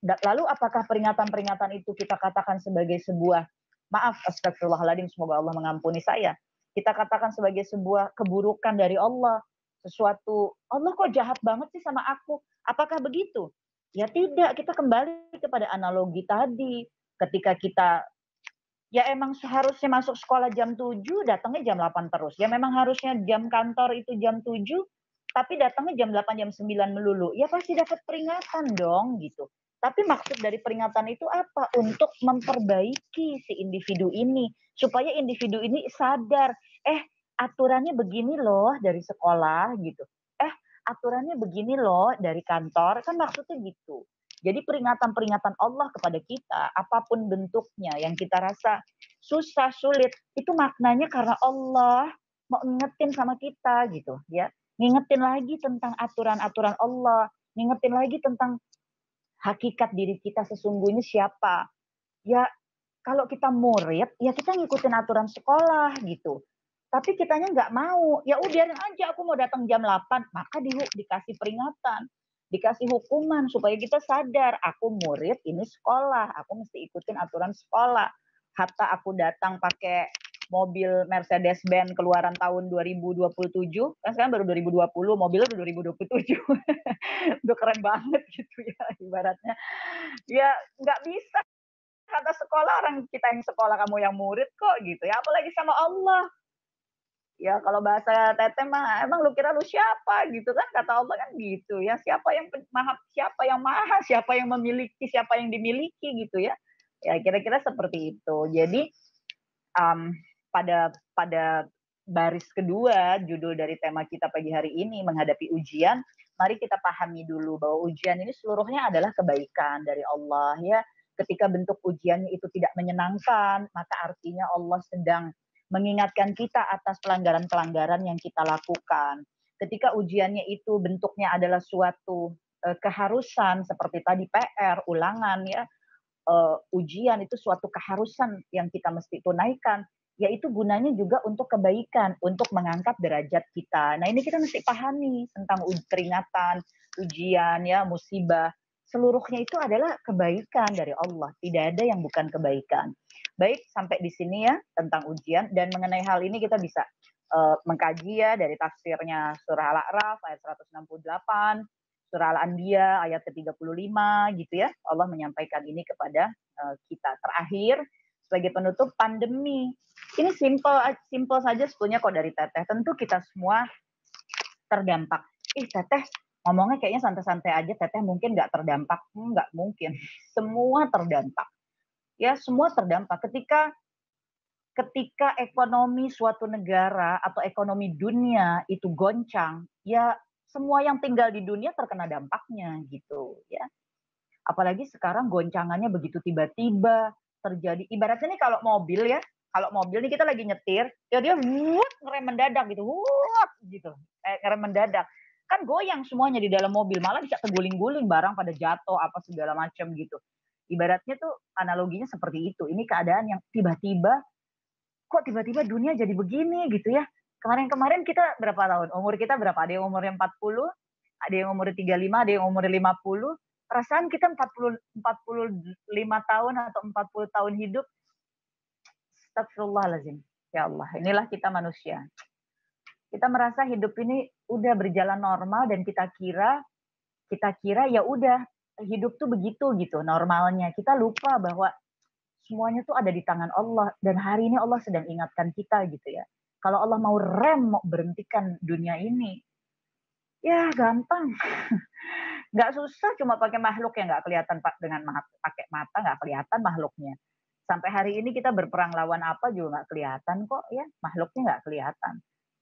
Lalu apakah peringatan-peringatan itu kita katakan sebagai sebuah, maaf, astagfirullahaladzim, semoga Allah mengampuni saya, kita katakan sebagai sebuah keburukan dari Allah, sesuatu, Allah kok jahat banget sih sama aku, apakah begitu? Ya tidak, kita kembali kepada analogi tadi, ketika kita ya emang seharusnya masuk sekolah jam 7, datangnya jam 8 terus. Ya memang harusnya jam kantor itu jam 7, tapi datangnya jam 8, jam 9 melulu. Ya pasti dapat peringatan dong gitu. Tapi maksud dari peringatan itu apa? Untuk memperbaiki si individu ini. Supaya individu ini sadar, aturannya begini loh dari sekolah gitu. Aturannya begini loh dari kantor. Kan maksudnya gitu. Jadi peringatan-peringatan Allah kepada kita, apapun bentuknya yang kita rasa susah, sulit, itu maknanya karena Allah mau ngingetin sama kita gitu ya. Ngingetin lagi tentang aturan-aturan Allah, ngingetin lagi tentang hakikat diri kita sesungguhnya siapa. Ya kalau kita murid, ya kita ngikutin aturan sekolah gitu. Tapi kitanya nggak mau, ya udah biarin aja aku mau datang jam 8, maka dikasih peringatan, dikasih hukuman supaya kita sadar, aku murid ini sekolah, aku mesti ikutin aturan sekolah. Hatta aku datang pakai mobil Mercedes-Benz keluaran tahun 2027, kan sekarang baru 2020, mobilnya udah 2027. Udah keren banget gitu ya ibaratnya. Ya nggak bisa kata sekolah, orang kita yang sekolah, kamu yang murid kok gitu ya, apalagi sama Allah. Ya kalau bahasa Teteh mah, emang lu kira lu siapa gitu kan, kata Allah kan gitu ya, siapa yang maha, siapa yang memiliki, siapa yang dimiliki gitu ya. Ya kira-kira seperti itu. Jadi pada baris kedua judul dari tema kita pagi hari ini, menghadapi ujian, mari kita pahami dulu bahwa ujian ini seluruhnya adalah kebaikan dari Allah ya. Ketika bentuk ujiannya itu tidak menyenangkan, maka artinya Allah sedang mengingatkan kita atas pelanggaran-pelanggaran yang kita lakukan. Ketika ujiannya itu bentuknya adalah suatu keharusan seperti tadi PR, ulangan ya, ujian itu suatu keharusan yang kita mesti tunaikan, yaitu gunanya juga untuk kebaikan, untuk mengangkat derajat kita. Nah ini kita mesti pahami tentang peringatan, ujian, ya musibah. Seluruhnya itu adalah kebaikan dari Allah. Tidak ada yang bukan kebaikan. Baik, sampai di sini ya tentang ujian. Dan mengenai hal ini kita bisa mengkaji ya dari tafsirnya surah Al-A'raf ayat 168, surah Al-Anbiya ayat ke-35 gitu ya. Allah menyampaikan ini kepada kita. Terakhir, sebagai penutup, pandemi. Ini simple saja sebetulnya kok dari Teteh. Tentu kita semua terdampak. Teteh ngomongnya kayaknya santai-santai aja, Teteh mungkin nggak terdampak. Nggak mungkin. Semua terdampak. Ya, semua terdampak. Ketika ekonomi suatu negara atau ekonomi dunia itu goncang, ya semua yang tinggal di dunia terkena dampaknya gitu ya. Apalagi sekarang goncangannya begitu tiba-tiba terjadi. Ibaratnya nih kalau mobil ya, kalau mobil nih kita lagi nyetir, ya dia ngerem mendadak gitu, gitu, ngerem mendadak. Kan goyang semuanya di dalam mobil, malah bisa terguling-guling, barang pada jatuh apa segala macam gitu. Ibaratnya tuh analoginya seperti itu. Ini keadaan yang tiba-tiba, kok tiba-tiba dunia jadi begini gitu ya. Kemarin-kemarin kita berapa tahun? Umur kita berapa? Ada yang umurnya 40, ada yang umurnya 35, ada yang umurnya 50. Perasaan kita 45 tahun atau 40 tahun hidup. Astagfirullahaladzim. Ya Allah, inilah kita manusia. Kita merasa hidup ini udah berjalan normal dan kita kira ya udah hidup tuh begitu gitu normalnya. Kita lupa bahwa semuanya tuh ada di tangan Allah dan hari ini Allah sedang ingatkan kita gitu ya. Kalau Allah mau mau berhentikan dunia ini, ya gampang. Nggak susah, cuma pakai makhluk yang nggak kelihatan dengan pakai mata, nggak kelihatan makhluknya. Sampai hari ini kita berperang lawan apa juga nggak kelihatan kok ya, makhluknya nggak kelihatan.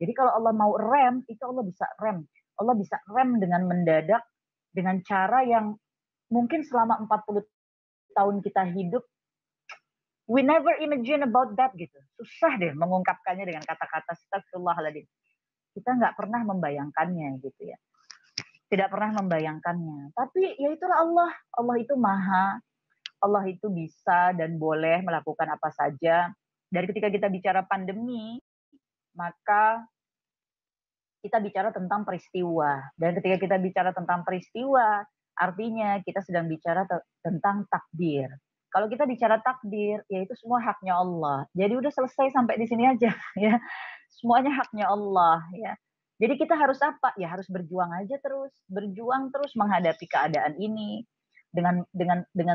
Jadi kalau Allah mau rem, itu Allah bisa rem. Allah bisa rem dengan mendadak, dengan cara yang mungkin selama 40 tahun kita hidup, we never imagine about that gitu. Susah deh mengungkapkannya dengan kata-kata astagfirullahaladzim. Kita nggak pernah membayangkannya gitu ya. Tidak pernah membayangkannya. Tapi ya itulah Allah. Allah itu maha. Allah itu bisa dan boleh melakukan apa saja. Dari ketika kita bicara pandemi, maka kita bicara tentang peristiwa. Dan ketika kita bicara tentang peristiwa, artinya kita sedang bicara tentang takdir. Kalau kita bicara takdir, ya itu semua haknya Allah. Jadi udah selesai sampai di sini aja ya. Semuanya haknya Allah ya. Jadi kita harus apa? Ya harus berjuang aja terus, berjuang terus menghadapi keadaan ini dengan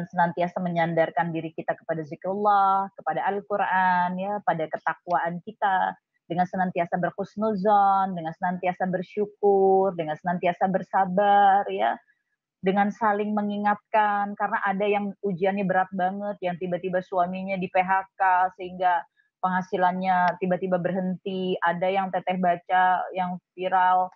senantiasa menyandarkan diri kita kepada zikrullah, kepada Al-Qur'an ya, pada ketakwaan kita, dengan senantiasa berhusnuzon, dengan senantiasa bersyukur, dengan senantiasa bersabar ya. dengan saling mengingatkan, karena ada yang ujiannya berat banget, yang tiba-tiba suaminya di PHK sehingga penghasilannya tiba-tiba berhenti, ada yang teteh baca yang viral,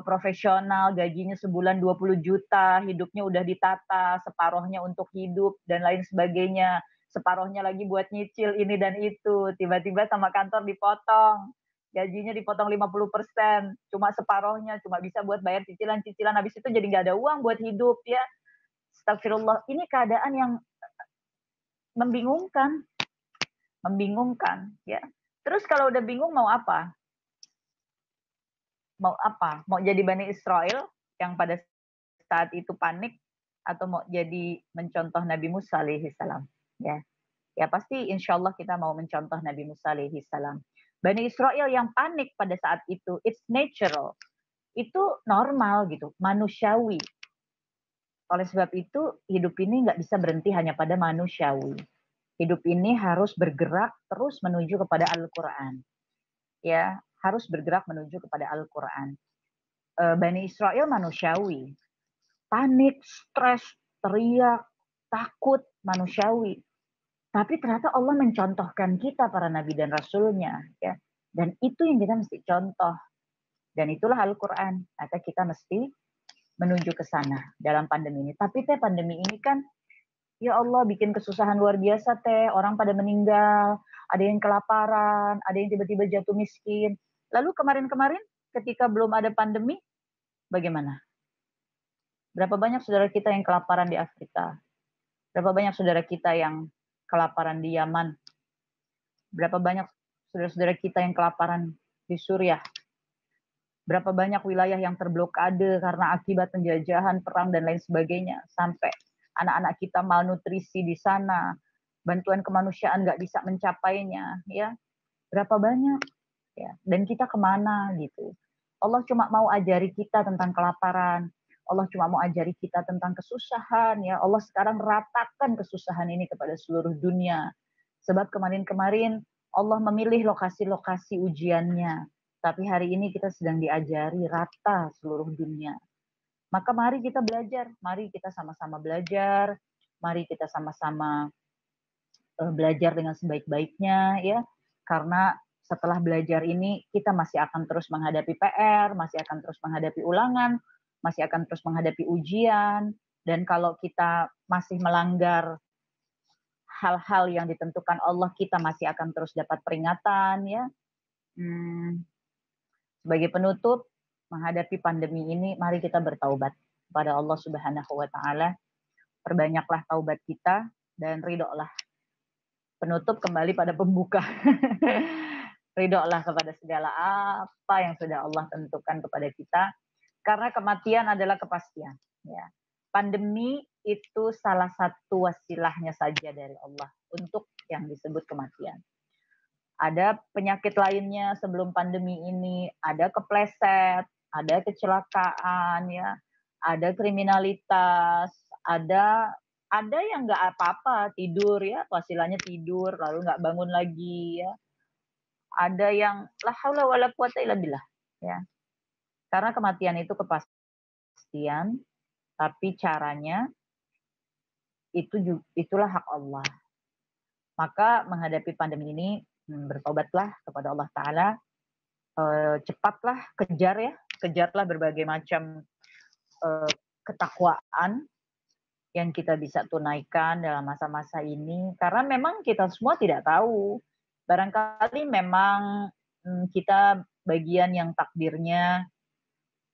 profesional gajinya sebulan 20 juta, hidupnya udah ditata, separohnya untuk hidup dan lain sebagainya, separohnya lagi buat nyicil ini dan itu, tiba-tiba sama kantor dipotong, gajinya dipotong 50%, cuma separohnya, cuma bisa buat bayar cicilan-cicilan, habis itu jadi nggak ada uang buat hidup ya. Astagfirullah, ini keadaan yang membingungkan, membingungkan ya. Terus kalau udah bingung mau apa? Mau apa? Mau jadi Bani Israel yang pada saat itu panik atau mau jadi mencontoh Nabi Musa alaihi salam? Ya. Ya pasti insya Allah kita mau mencontoh Nabi Musa alaihi salam. Bani Israel yang panik pada saat itu, it's natural. Itu normal gitu, manusiawi. Oleh sebab itu, hidup ini nggak bisa berhenti hanya pada manusiawi. Hidup ini harus bergerak terus menuju kepada Al-Quran. Ya, harus bergerak menuju kepada Al-Quran. Bani Israel manusiawi. Panik, stres, teriak, takut, manusiawi. Tapi ternyata Allah mencontohkan kita para nabi dan rasulnya. Ya. Dan itu yang kita mesti contoh. Dan itulah Al-Quran. Maka kita mesti menuju ke sana dalam pandemi ini. Tapi teh pandemi ini kan, ya Allah bikin kesusahan luar biasa teh. Orang pada meninggal, ada yang kelaparan, ada yang tiba-tiba jatuh miskin. Lalu kemarin-kemarin ketika belum ada pandemi, bagaimana? Berapa banyak saudara kita yang kelaparan di Afrika? Berapa banyak saudara kita yang kelaparan di Yaman? Berapa banyak saudara-saudara kita yang kelaparan di Suriah? Berapa banyak wilayah yang terblokade karena akibat penjajahan, perang, dan lain sebagainya. Sampai anak-anak kita malnutrisi di sana. Bantuan kemanusiaan nggak bisa mencapainya. Ya, berapa banyak? Ya. Dan kita kemana gitu. Allah cuma mau ajari kita tentang kelaparan. Allah cuma mau ajari kita tentang kesusahan. Ya, Allah sekarang ratakan kesusahan ini kepada seluruh dunia. Sebab kemarin-kemarin Allah memilih lokasi-lokasi ujiannya. Tapi hari ini kita sedang diajari rata seluruh dunia. Maka mari kita belajar, mari kita sama-sama belajar, mari kita sama-sama belajar dengan sebaik-baiknya ya. Karena setelah belajar ini kita masih akan terus menghadapi PR, masih akan terus menghadapi ulangan, masih akan terus menghadapi ujian, dan kalau kita masih melanggar hal-hal yang ditentukan Allah, kita masih akan terus dapat peringatan ya. Sebagai penutup, menghadapi pandemi ini, mari kita bertaubat kepada Allah Subhanahu wa Ta'ala. Perbanyaklah taubat kita dan ridholah. Penutup kembali pada pembuka. Ridholah kepada segala apa yang sudah Allah tentukan kepada kita. Karena kematian adalah kepastian. Ya. Pandemi itu salah satu wasilahnya saja dari Allah untuk yang disebut kematian. Ada penyakit lainnya sebelum pandemi ini, ada kepleset, ada kecelakaan ya, ada kriminalitas, ada yang nggak apa-apa tidur ya, wasilannya tidur lalu nggak bangun lagi ya. Ada yang la haula wala quwata illa billah ya. Karena kematian itu kepastian, tapi caranya itulah hak Allah. Maka menghadapi pandemi ini bertobatlah kepada Allah Ta'ala, cepatlah kejarlah berbagai macam ketakwaan yang kita bisa tunaikan dalam masa-masa ini. Karena memang kita semua tidak tahu. Barangkali memang kita bagian yang takdirnya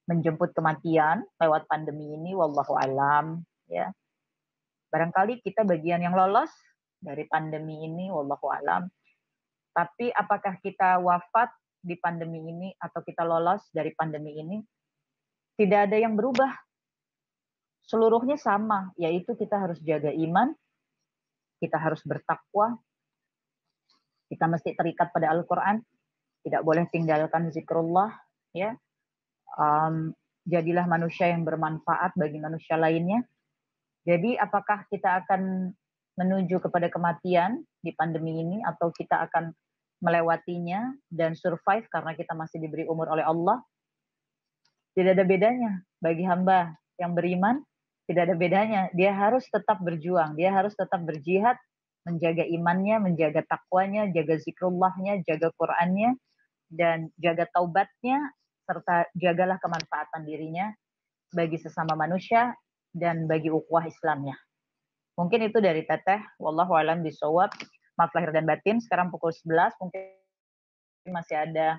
menjemput kematian lewat pandemi ini, wallahu alam. Ya. Barangkali kita bagian yang lolos dari pandemi ini, wallahu alam. Tapi apakah kita wafat di pandemi ini atau kita lolos dari pandemi ini, tidak ada yang berubah. Seluruhnya sama, yaitu kita harus jaga iman, kita harus bertakwa, kita mesti terikat pada Al-Quran, tidak boleh tinggalkan zikrullah, ya. Jadilah manusia yang bermanfaat bagi manusia lainnya. Jadi apakah kita akan menuju kepada kematian di pandemi ini atau kita akan melewatinya dan survive karena kita masih diberi umur oleh Allah? Tidak ada bedanya bagi hamba yang beriman tidak ada bedanya. Dia harus tetap berjuang, dia harus tetap berjihad, menjaga imannya, menjaga takwanya, jaga zikrullahnya, jaga Qur'annya, dan jaga taubatnya, serta jagalah kemanfaatan dirinya bagi sesama manusia dan bagi ukhuwah Islamnya. Mungkin itu dari Teteh. Wallahu a'lam bishawab. Maaf lahir dan batin. Sekarang pukul 11, mungkin masih ada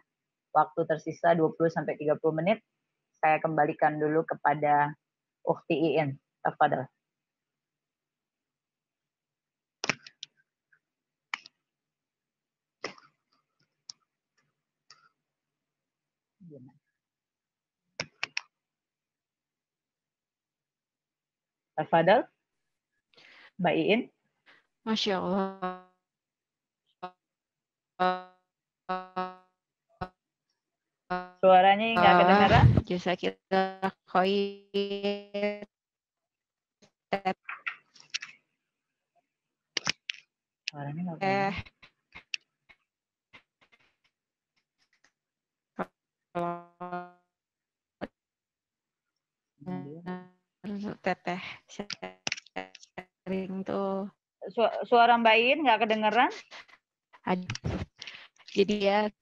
waktu tersisa 20-30 menit. Saya kembalikan dulu kepada Ukhti Iin. Tafadhal. Tafadhal, Mbak Iin. Masya Allah. Suaranya nggak kedengaran. Jazakallah khair. Suaranya nggak kedengaran. Teteh sharing tuh. Suara Mbak Iin nggak kedengeran. Jadi ya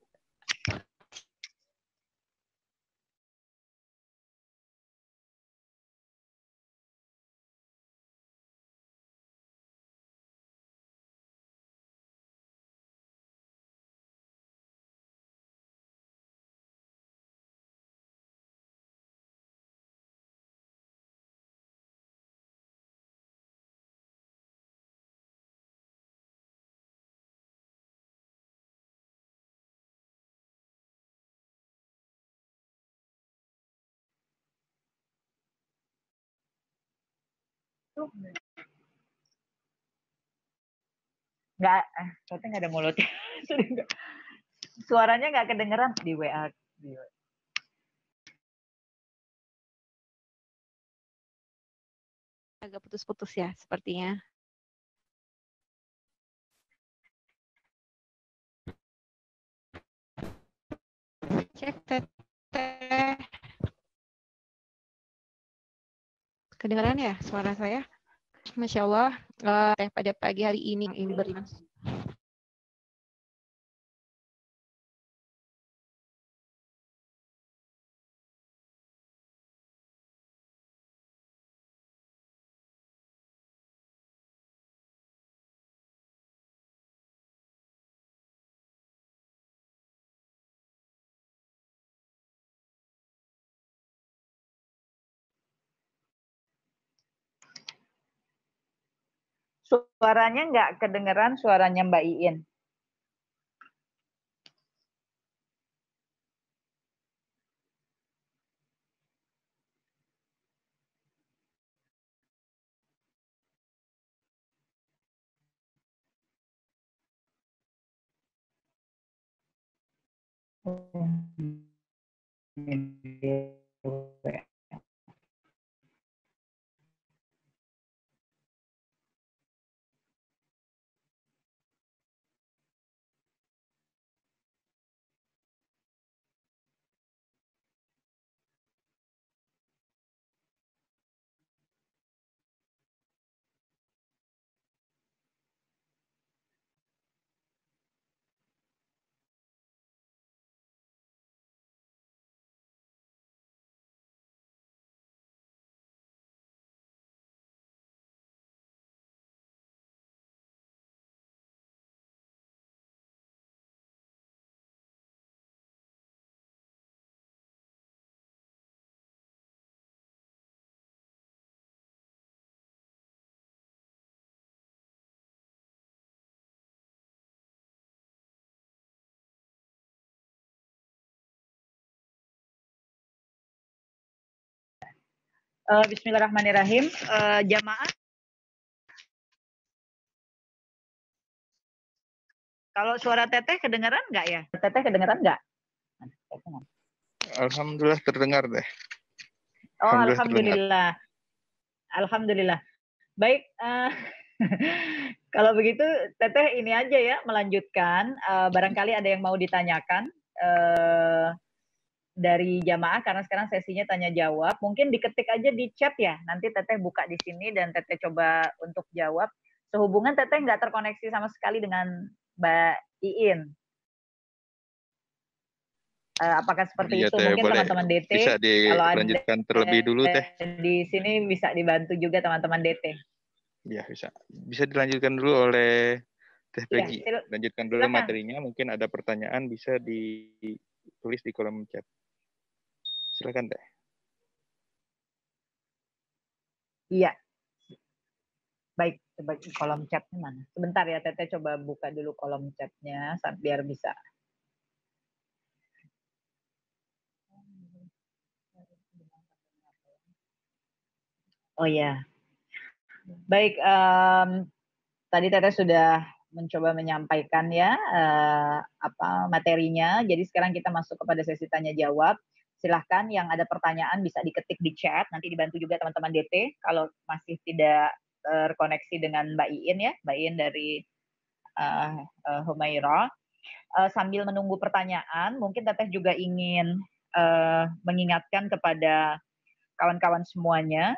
Nggak, katanya nggak ada mulutnya. Suaranya nggak kedengeran di WA. agak putus-putus ya sepertinya. Cek Teteh. Kedengaran ya suara saya? Masya Allah, pada pagi hari ini beriman. Suaranya nggak kedengeran, suaranya Mbak Iin. Bismillahirrahmanirrahim. Jamaah, kalau suara Teteh kedengeran nggak ya? Teteh kedengeran nggak? Alhamdulillah terdengar deh. Oh, alhamdulillah. Alhamdulillah. Baik, kalau begitu Teteh ini aja ya, melanjutkan. Barangkali ada yang mau ditanyakan. dari jamaah karena sekarang sesinya tanya jawab. Mungkin diketik aja di chat ya. Nanti Teteh buka di sini dan Teteh coba untuk jawab. Sehubungan Teteh nggak terkoneksi sama sekali dengan Mbak Iin. Apakah seperti Iya, itu? Teh, Mungkin boleh. teman-teman DT, Bisa kalau ada dilanjutkan terlebih dulu, Teh. di sini bisa dibantu juga teman-teman DT. Iya, bisa. Bisa dilanjutkan dulu oleh Teh Iya, Peggy. Lanjutkan dulu silakan. materinya. Mungkin ada pertanyaan bisa ditulis di kolom chat. Silakan, Teh. Iya. Baik, coba di kolom chatnya mana? Sebentar ya, Teteh coba buka dulu kolom chatnya biar bisa. Oh ya, baik. Tadi Teteh sudah mencoba menyampaikan ya apa materinya. Jadi sekarang kita masuk kepada sesi tanya jawab. Silahkan yang ada pertanyaan bisa diketik di chat. Nanti dibantu juga teman-teman DT kalau masih tidak terkoneksi dengan Mbak Iin ya, Mbak Iin dari Humaira. Sambil menunggu pertanyaan, mungkin Teteh juga ingin mengingatkan kepada kawan-kawan semuanya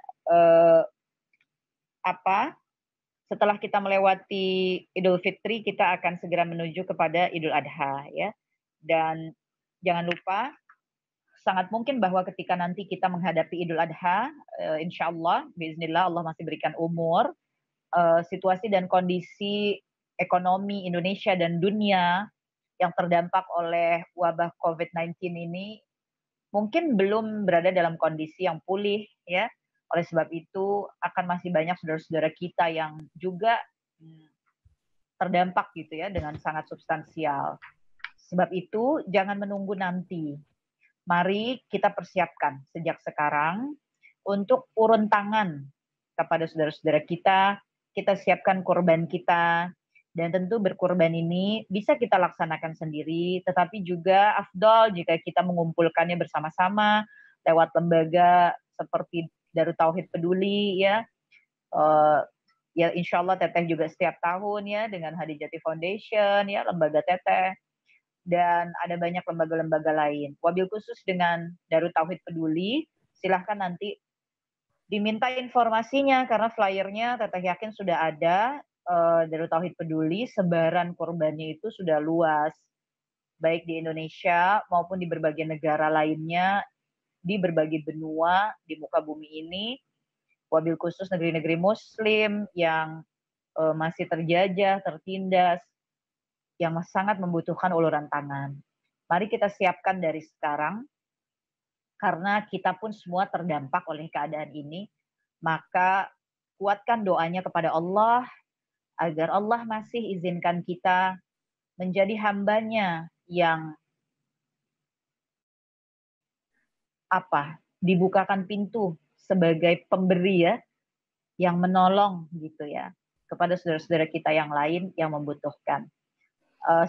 setelah kita melewati Idul Fitri, kita akan segera menuju kepada Idul Adha ya. Dan jangan lupa, sangat mungkin bahwa ketika nanti kita menghadapi Idul Adha, insya Allah, biiznillah Allah masih berikan umur, situasi dan kondisi ekonomi Indonesia dan dunia yang terdampak oleh wabah COVID-19 ini mungkin belum berada dalam kondisi yang pulih ya. Oleh sebab itu akan masih banyak saudara-saudara kita yang juga terdampak gitu ya dengan sangat substansial. Sebab itu jangan menunggu nanti. Mari kita persiapkan sejak sekarang untuk urun tangan kepada saudara-saudara kita siapkan korban kita, dan tentu berkorban ini bisa kita laksanakan sendiri, tetapi juga afdol jika kita mengumpulkannya bersama-sama lewat lembaga seperti Darut Tauhid Peduli ya. Ya insya Allah Teteh juga setiap tahun ya dengan Hadijati Foundation ya, lembaga Teteh, dan ada banyak lembaga-lembaga lain. Wabil khusus dengan Darut Tauhid Peduli, silahkan nanti diminta informasinya karena flyernya Teteh yakin sudah ada. Darut Tauhid Peduli, sebaran korbannya itu sudah luas, baik di Indonesia maupun di berbagai negara lainnya, di berbagai benua di muka bumi ini, wabil khusus negeri-negeri Muslim yang masih terjajah, tertindas, yang sangat membutuhkan uluran tangan. Mari kita siapkan dari sekarang, karena kita pun semua terdampak oleh keadaan ini, maka kuatkan doanya kepada Allah, agar Allah masih izinkan kita menjadi hambanya yang dibukakan pintu sebagai pemberi ya, yang menolong gitu ya, kepada saudara-saudara kita yang lain yang membutuhkan.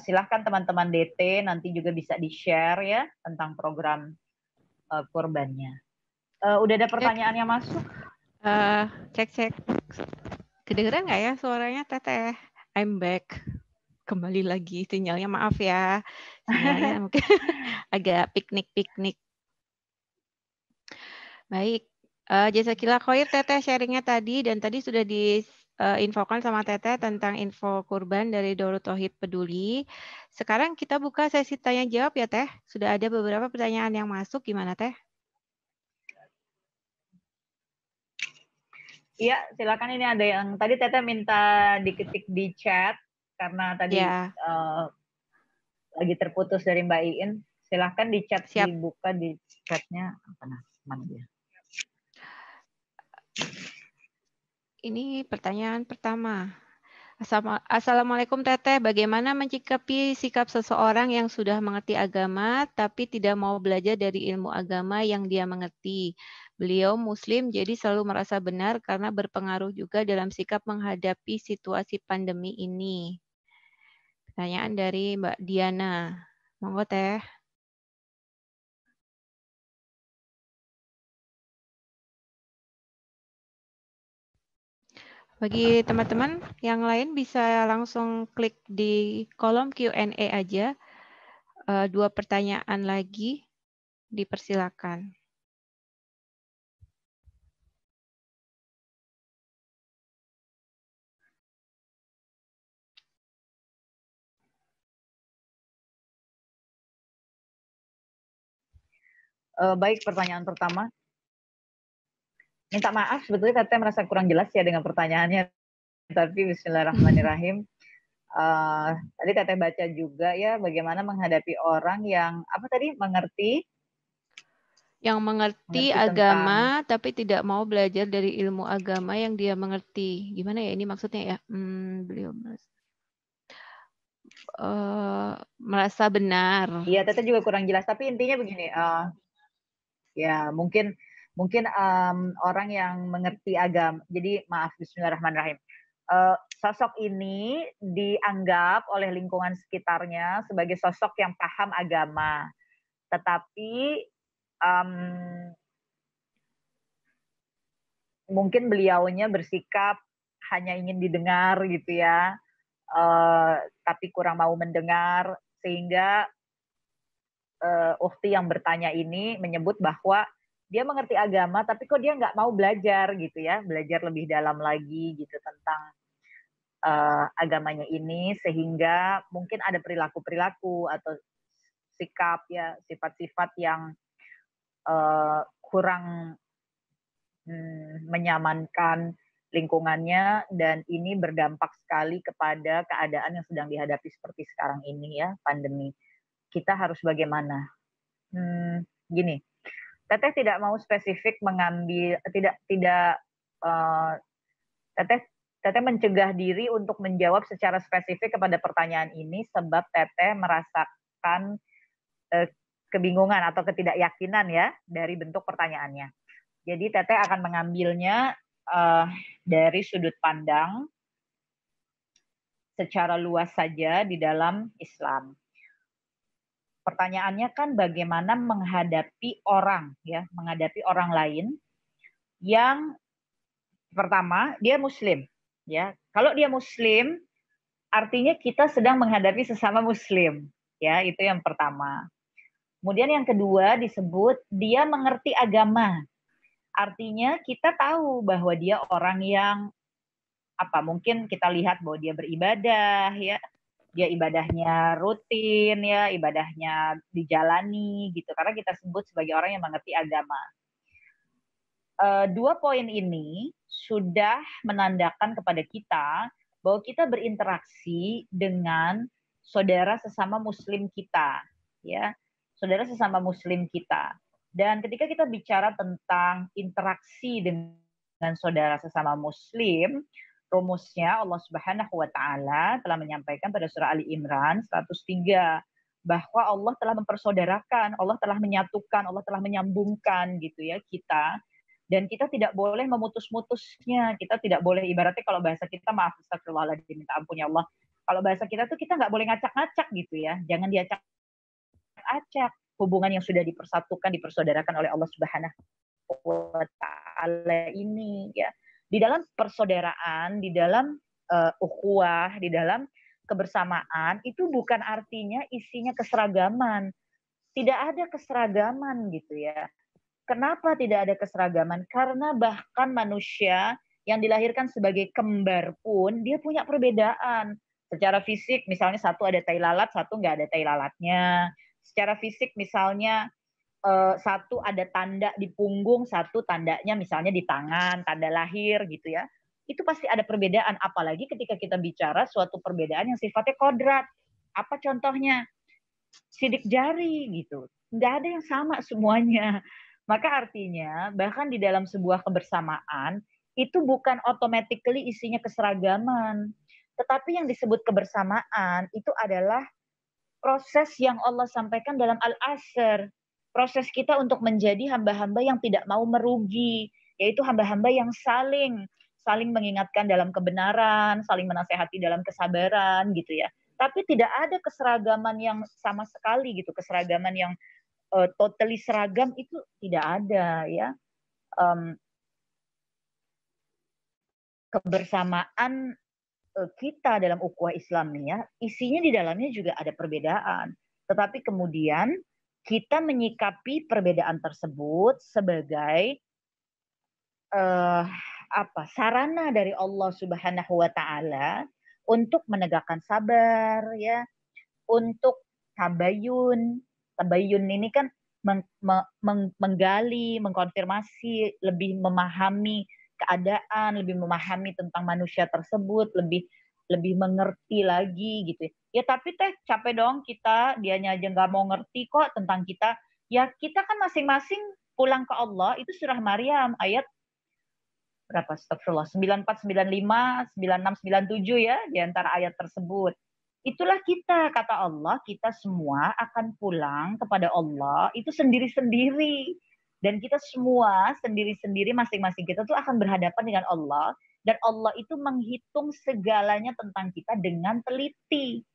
Silahkan teman-teman DT nanti juga bisa di-share ya tentang program korbannya. Udah ada pertanyaan yang masuk? Cek. Kedengeran nggak ya suaranya Teteh? I'm back. Kembali lagi sinyalnya, maaf ya. Sinyalnya mungkin agak piknik. Baik. Jazakillah khair Teteh sharingnya tadi, dan tadi sudah diinfokan sama Teteh tentang info kurban dari Darut Tauhid Peduli. Sekarang kita buka sesi tanya jawab ya Teh. Sudah ada beberapa pertanyaan yang masuk, gimana Teh? Iya, silakan. Ini ada yang tadi Teteh minta diketik di chat karena tadi Ya. Lagi terputus dari Mbak Iin. Silahkan di chat, Siap. dibuka di chatnya. Mana dia? Ini pertanyaan pertama. Assalamualaikum Teteh, bagaimana mencikapi sikap seseorang yang sudah mengerti agama tapi tidak mau belajar dari ilmu agama yang dia mengerti? Beliau Muslim jadi selalu merasa benar karena berpengaruh juga dalam sikap menghadapi situasi pandemi ini. Pertanyaan dari Mbak Diana. Monggo Teh. Bagi teman-teman yang lain bisa langsung klik di kolom Q&A aja. 2 pertanyaan lagi. Dipersilakan. Baik, pertanyaan pertama. Minta maaf, sebetulnya Teteh merasa kurang jelas ya dengan pertanyaannya. Tapi bismillahirrahmanirrahim. Tadi Teteh baca juga ya bagaimana menghadapi orang yang apa tadi mengerti Mengerti agama tapi tidak mau belajar dari ilmu agama yang dia mengerti. Gimana ya ini maksudnya ya? Beliau merasa benar. Iya, Teteh juga kurang jelas. Tapi intinya begini, ya mungkin orang yang mengerti agama. Jadi maaf, bismillahirrahmanirrahim. Sosok ini dianggap oleh lingkungan sekitarnya sebagai sosok yang paham agama. Tetapi mungkin beliaunya bersikap hanya ingin didengar gitu ya, tapi kurang mau mendengar, sehingga ukhti yang bertanya ini menyebut bahwa dia mengerti agama tapi kok dia nggak mau belajar gitu ya, belajar lebih dalam lagi gitu tentang agamanya ini, sehingga mungkin ada perilaku-perilaku atau sikap ya, sifat-sifat yang kurang menyamankan lingkungannya, dan ini berdampak sekali kepada keadaan yang sedang dihadapi seperti sekarang ini ya, pandemi. Kita harus bagaimana? Gini, Teteh tidak mau spesifik mengambil, Teteh mencegah diri untuk menjawab secara spesifik kepada pertanyaan ini sebab Teteh merasakan kebingungan atau ketidakyakinan ya dari bentuk pertanyaannya. Jadi Teteh akan mengambilnya dari sudut pandang secara luas saja di dalam Islam. Pertanyaannya kan bagaimana menghadapi orang ya, menghadapi orang lain yang pertama dia muslim ya. Kalau dia muslim artinya kita sedang menghadapi sesama muslim ya, itu yang pertama. Kemudian yang kedua disebut dia mengerti agama. Artinya kita tahu bahwa dia orang yang mungkin kita lihat bahwa dia beribadah ya, dia ibadahnya rutin ya, ibadahnya dijalani gitu, karena kita sebut sebagai orang yang mengerti agama. Dua poin ini sudah menandakan kepada kita bahwa kita berinteraksi dengan saudara sesama muslim kita ya, saudara sesama muslim kita. Dan ketika kita bicara tentang interaksi dengan saudara sesama muslim, rumusnya Allah Subhanahu wa taala telah menyampaikan pada surah Ali Imran 103 bahwa Allah telah mempersaudarakan, Allah telah menyatukan, Allah telah menyambungkan gitu ya kita, dan kita tidak boleh memutus-mutusnya. Kita tidak boleh, ibaratnya kalau bahasa kita, maaf astagfirullahaladzim, minta ampun ya Allah, kalau bahasa kita tuh kita nggak boleh ngacak-ngacak gitu ya, jangan diacak-acak hubungan yang sudah dipersatukan, dipersaudarakan oleh Allah Subhanahu wa taala ini ya. Di dalam persaudaraan, di dalam ukhuwah, di dalam kebersamaan, itu bukan artinya isinya keseragaman. Tidak ada keseragaman gitu ya. Kenapa tidak ada keseragaman? Karena bahkan manusia yang dilahirkan sebagai kembar pun dia punya perbedaan. Secara fisik misalnya satu ada tai lalat, satu nggak ada tai lalatnya. Secara fisik misalnya satu ada tanda di punggung, satu tandanya misalnya di tangan, tanda lahir gitu ya. Itu pasti ada perbedaan, apalagi ketika kita bicara suatu perbedaan yang sifatnya kodrat. Apa contohnya? Sidik jari gitu. Nggak ada yang sama semuanya. Maka artinya bahkan di dalam sebuah kebersamaan itu bukan automatically isinya keseragaman. Tetapi yang disebut kebersamaan itu adalah proses yang Allah sampaikan dalam Al-Asr. Proses kita untuk menjadi hamba-hamba yang tidak mau merugi, yaitu hamba-hamba yang saling mengingatkan dalam kebenaran, saling menasehati dalam kesabaran gitu ya. Tapi tidak ada keseragaman yang sama sekali gitu, keseragaman yang totally seragam itu tidak ada ya. Kebersamaan kita dalam ukhuwah Islam nih ya, isinya di dalamnya juga ada perbedaan. Tetapi kemudian kita menyikapi perbedaan tersebut sebagai sarana dari Allah Subhanahu wa taala untuk menegakkan sabar ya, untuk tabayun. Tabayun ini kan menggali, mengkonfirmasi, lebih memahami keadaan, lebih memahami tentang manusia tersebut, lebih mengerti lagi gitu. Ya tapi teh capek dong kita, dianya aja nggak mau ngerti kok tentang kita. Ya kita kan masing-masing pulang ke Allah, itu surah Maryam ayat berapa? Astagfirullah, 94, 95, 96, 97 ya, di antara ayat tersebut. Itulah kita, kata Allah, kita semua akan pulang kepada Allah itu sendiri-sendiri. Dan kita semua sendiri-sendiri, masing-masing kita tuh akan berhadapan dengan Allah. Dan Allah itu menghitung segalanya tentang kita dengan teliti.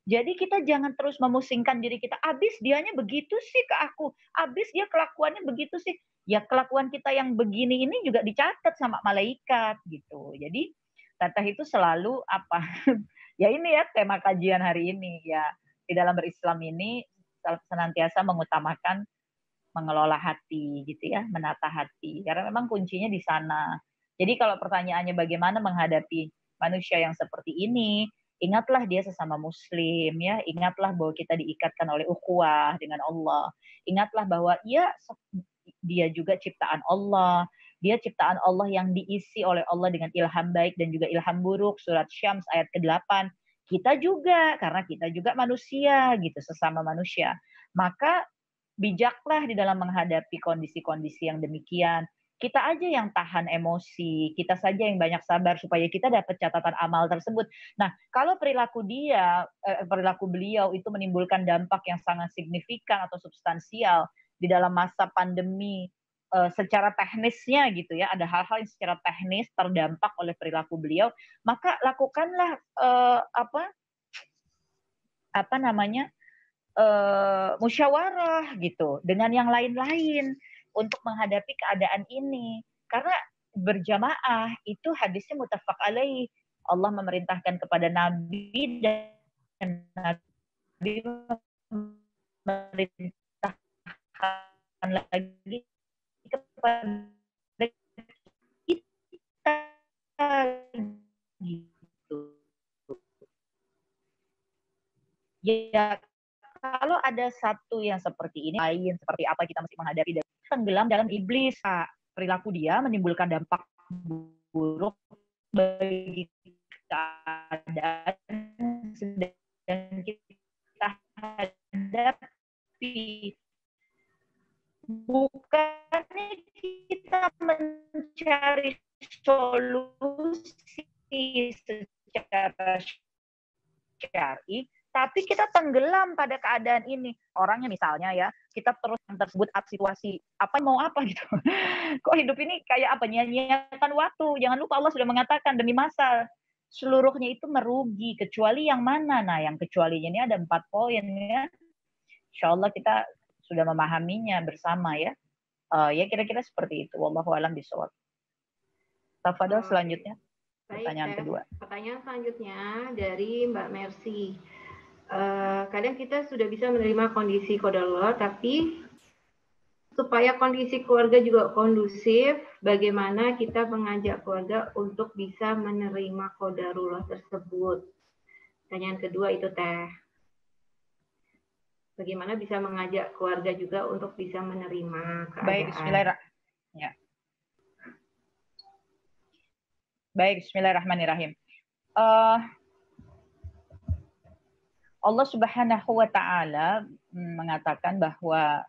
Jadi kita jangan terus memusingkan diri kita. Abis dianya begitu sih ke aku. Abis dia kelakuannya begitu sih. Ya kelakuan kita yang begini ini juga dicatat sama malaikat gitu. Jadi Teteh itu selalu ya ini ya tema kajian hari ini ya. Di dalam berislam ini senantiasa mengutamakan mengelola hati gitu ya, menata hati. Karena memang kuncinya di sana. Jadi kalau pertanyaannya bagaimana menghadapi manusia yang seperti ini, ingatlah dia sesama muslim ya, ingatlah bahwa kita diikatkan oleh ukhuwah dengan Allah. Ingatlah bahwa dia juga ciptaan Allah. Dia ciptaan Allah yang diisi oleh Allah dengan ilham baik dan juga ilham buruk. Surat Syams ayat ke-8. Kita juga, karena kita juga manusia gitu, sesama manusia. Maka bijaklah di dalam menghadapi kondisi-kondisi yang demikian. Kita aja yang tahan emosi, kita saja yang banyak sabar supaya kita dapat catatan amal tersebut. Nah, kalau perilaku beliau itu menimbulkan dampak yang sangat signifikan atau substansial di dalam masa pandemi, secara teknisnya gitu ya, ada hal-hal yang secara teknis terdampak oleh perilaku beliau, maka lakukanlah musyawarah gitu dengan yang lain-lain untuk menghadapi keadaan ini. Karena berjamaah itu hadisnya muttafaq alaih. Allah memerintahkan kepada Nabi dan Nabi memerintahkan lagi kepada kita gitu. Ya kalau ada satu yang seperti ini, lain seperti apa kita mesti menghadapi dan tenggelam dalam iblis. Perilaku dia menimbulkan dampak buruk bagi keadaan sedang kita hadapi. Bukannya kita mencari solusi secara syar'i, tapi kita tenggelam pada keadaan ini. Orangnya misalnya ya, kita terus tersebut situasi apa mau apa gitu. Kok hidup ini kayak apa, nyanyiakan waktu. Jangan lupa Allah sudah mengatakan demi masa seluruhnya itu merugi, kecuali yang mana. Nah, yang kecualinya ini ada 4 poin ya. Insya Allah kita sudah memahaminya bersama ya. Ya kira-kira seperti itu. Wallahu a'lam bishawab. Tafadhol selanjutnya. Pertanyaan kedua. Pertanyaan selanjutnya dari Mbak Mercy. Kadang kita sudah bisa menerima kondisi qadarullah, tapi supaya kondisi keluarga juga kondusif, bagaimana kita mengajak keluarga untuk bisa menerima qadarullah tersebut? Pertanyaan kedua itu Teh. Bagaimana bisa mengajak keluarga juga untuk bisa menerima keadaan? Baik, bismillahirrahmanirrahim. Allah Subhanahu wa taala mengatakan bahwa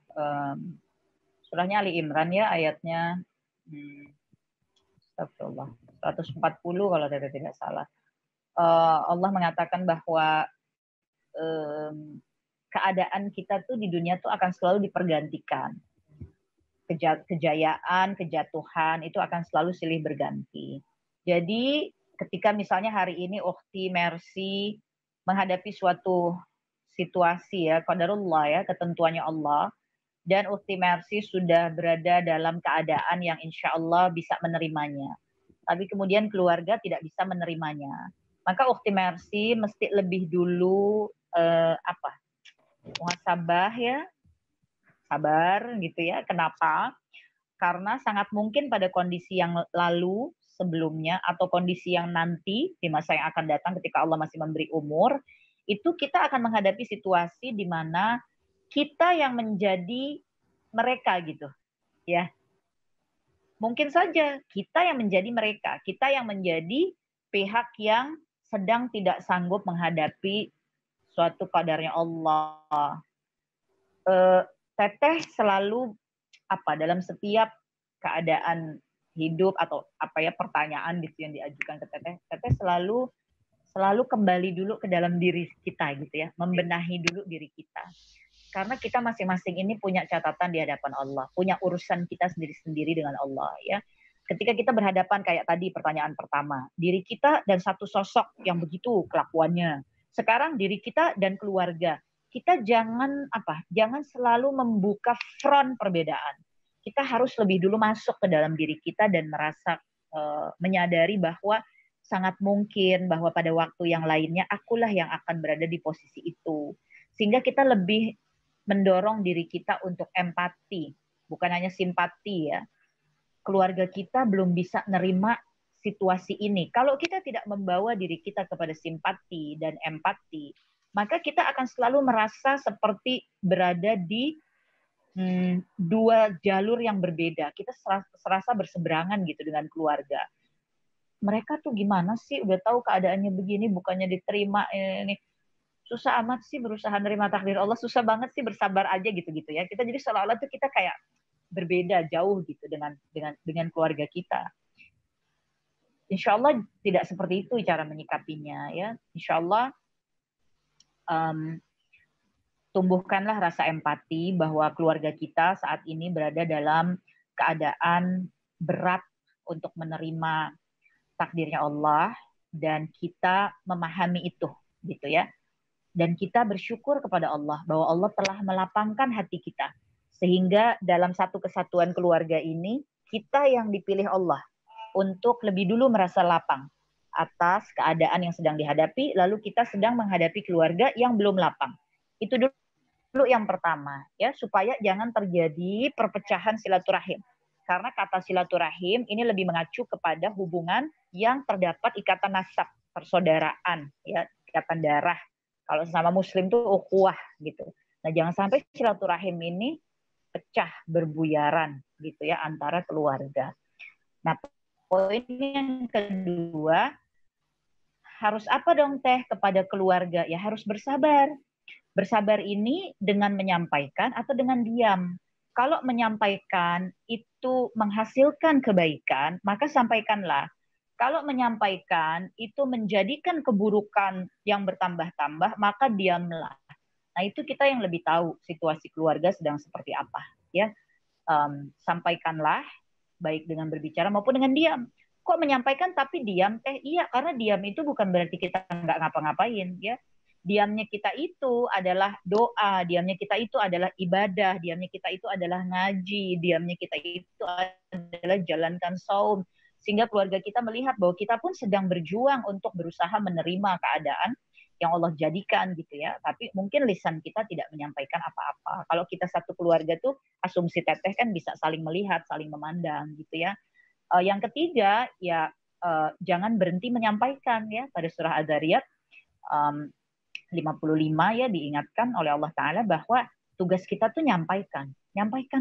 surahnya Ali Imran ya, ayatnya 140 kalau tidak salah. Allah mengatakan bahwa keadaan kita tuh di dunia tuh akan selalu dipergantikan. Kejayaan, kejatuhan itu akan selalu silih berganti. Jadi ketika misalnya hari ini Ukhti Mercy menghadapi suatu situasi ya, qadarullah ya, ketentuannya Allah, dan Ukhti Mercy sudah berada dalam keadaan yang insya Allah bisa menerimanya. Tapi kemudian keluarga tidak bisa menerimanya. Maka Ukhti Mercy mesti lebih dulu muhasabah ya, sabar gitu ya. Kenapa? Karena sangat mungkin pada kondisi yang lalu sebelumnya atau kondisi yang nanti di masa yang akan datang ketika Allah masih memberi umur, itu kita akan menghadapi situasi di mana kita yang menjadi mereka gitu ya. Mungkin saja kita yang menjadi mereka, kita yang menjadi pihak yang sedang tidak sanggup menghadapi suatu qadarnya Allah. Teteh selalu dalam setiap keadaan hidup atau pertanyaan gitu yang diajukan ke Teteh, Teteh selalu kembali dulu ke dalam diri kita gitu ya, membenahi dulu diri kita. Karena kita masing-masing ini punya catatan di hadapan Allah, punya urusan kita sendiri-sendiri dengan Allah ya. Ketika kita berhadapan kayak tadi pertanyaan pertama, diri kita dan satu sosok yang begitu kelakuannya. Sekarang diri kita dan keluarga. Kita jangan selalu membuka front perbedaan. Kita harus lebih dulu masuk ke dalam diri kita dan merasa menyadari bahwa sangat mungkin bahwa pada waktu yang lainnya akulah yang akan berada di posisi itu. Sehingga kita lebih mendorong diri kita untuk empati, bukan hanya simpati ya. Keluarga kita belum bisa nerima situasi ini. Kalau kita tidak membawa diri kita kepada simpati dan empati, maka kita akan selalu merasa seperti berada di dua jalur yang berbeda. Kita serasa berseberangan gitu dengan keluarga. Mereka tuh gimana sih? Udah tahu keadaannya begini, bukannya diterima ini. Susah amat sih berusaha nerima takdir Allah, susah banget sih bersabar aja gitu-gitu ya. Kita jadi seolah-olah tuh kita kayak berbeda jauh gitu dengan keluarga kita. Insya Allah tidak seperti itu cara menyikapinya ya. Insya Allah tumbuhkanlah rasa empati bahwa keluarga kita saat ini berada dalam keadaan berat untuk menerima takdirnya Allah dan kita memahami itu gitu ya. Dan kita bersyukur kepada Allah bahwa Allah telah melapangkan hati kita. Sehingga dalam satu kesatuan keluarga ini, kita yang dipilih Allah untuk lebih dulu merasa lapang atas keadaan yang sedang dihadapi, lalu kita sedang menghadapi keluarga yang belum lapang. Itu dulu yang pertama, ya, supaya jangan terjadi perpecahan silaturahim. Karena kata silaturahim ini lebih mengacu kepada hubungan yang terdapat ikatan nasab, persaudaraan, ya, ikatan darah. Kalau sesama muslim tuh ukhuwah gitu. Nah, jangan sampai silaturahim ini pecah berbuyaran gitu ya antara keluarga. Nah, poin yang kedua, harus apa dong Teh kepada keluarga? Ya harus bersabar. Bersabar ini dengan menyampaikan atau dengan diam. Kalau menyampaikan itu menghasilkan kebaikan, maka sampaikanlah. Kalau menyampaikan itu menjadikan keburukan yang bertambah-tambah, maka diamlah. Nah, itu kita yang lebih tahu situasi keluarga sedang seperti apa. Ya, sampaikanlah baik dengan berbicara maupun dengan diam. Kok menyampaikan tapi diam Teh? Iya, karena diam itu bukan berarti kita nggak ngapa-ngapain. Ya, diamnya kita itu adalah doa, diamnya kita itu adalah ibadah, diamnya kita itu adalah ngaji, diamnya kita itu adalah jalankan saum. Sehingga keluarga kita melihat bahwa kita pun sedang berjuang untuk berusaha menerima keadaan yang Allah jadikan gitu ya. Tapi mungkin lisan kita tidak menyampaikan apa-apa. Kalau kita satu keluarga tuh asumsi Teteh kan bisa saling melihat, saling memandang gitu ya. Yang ketiga ya jangan berhenti menyampaikan ya. Pada surah Az-Zariyat 55 ya diingatkan oleh Allah Ta'ala bahwa tugas kita tuh nyampaikan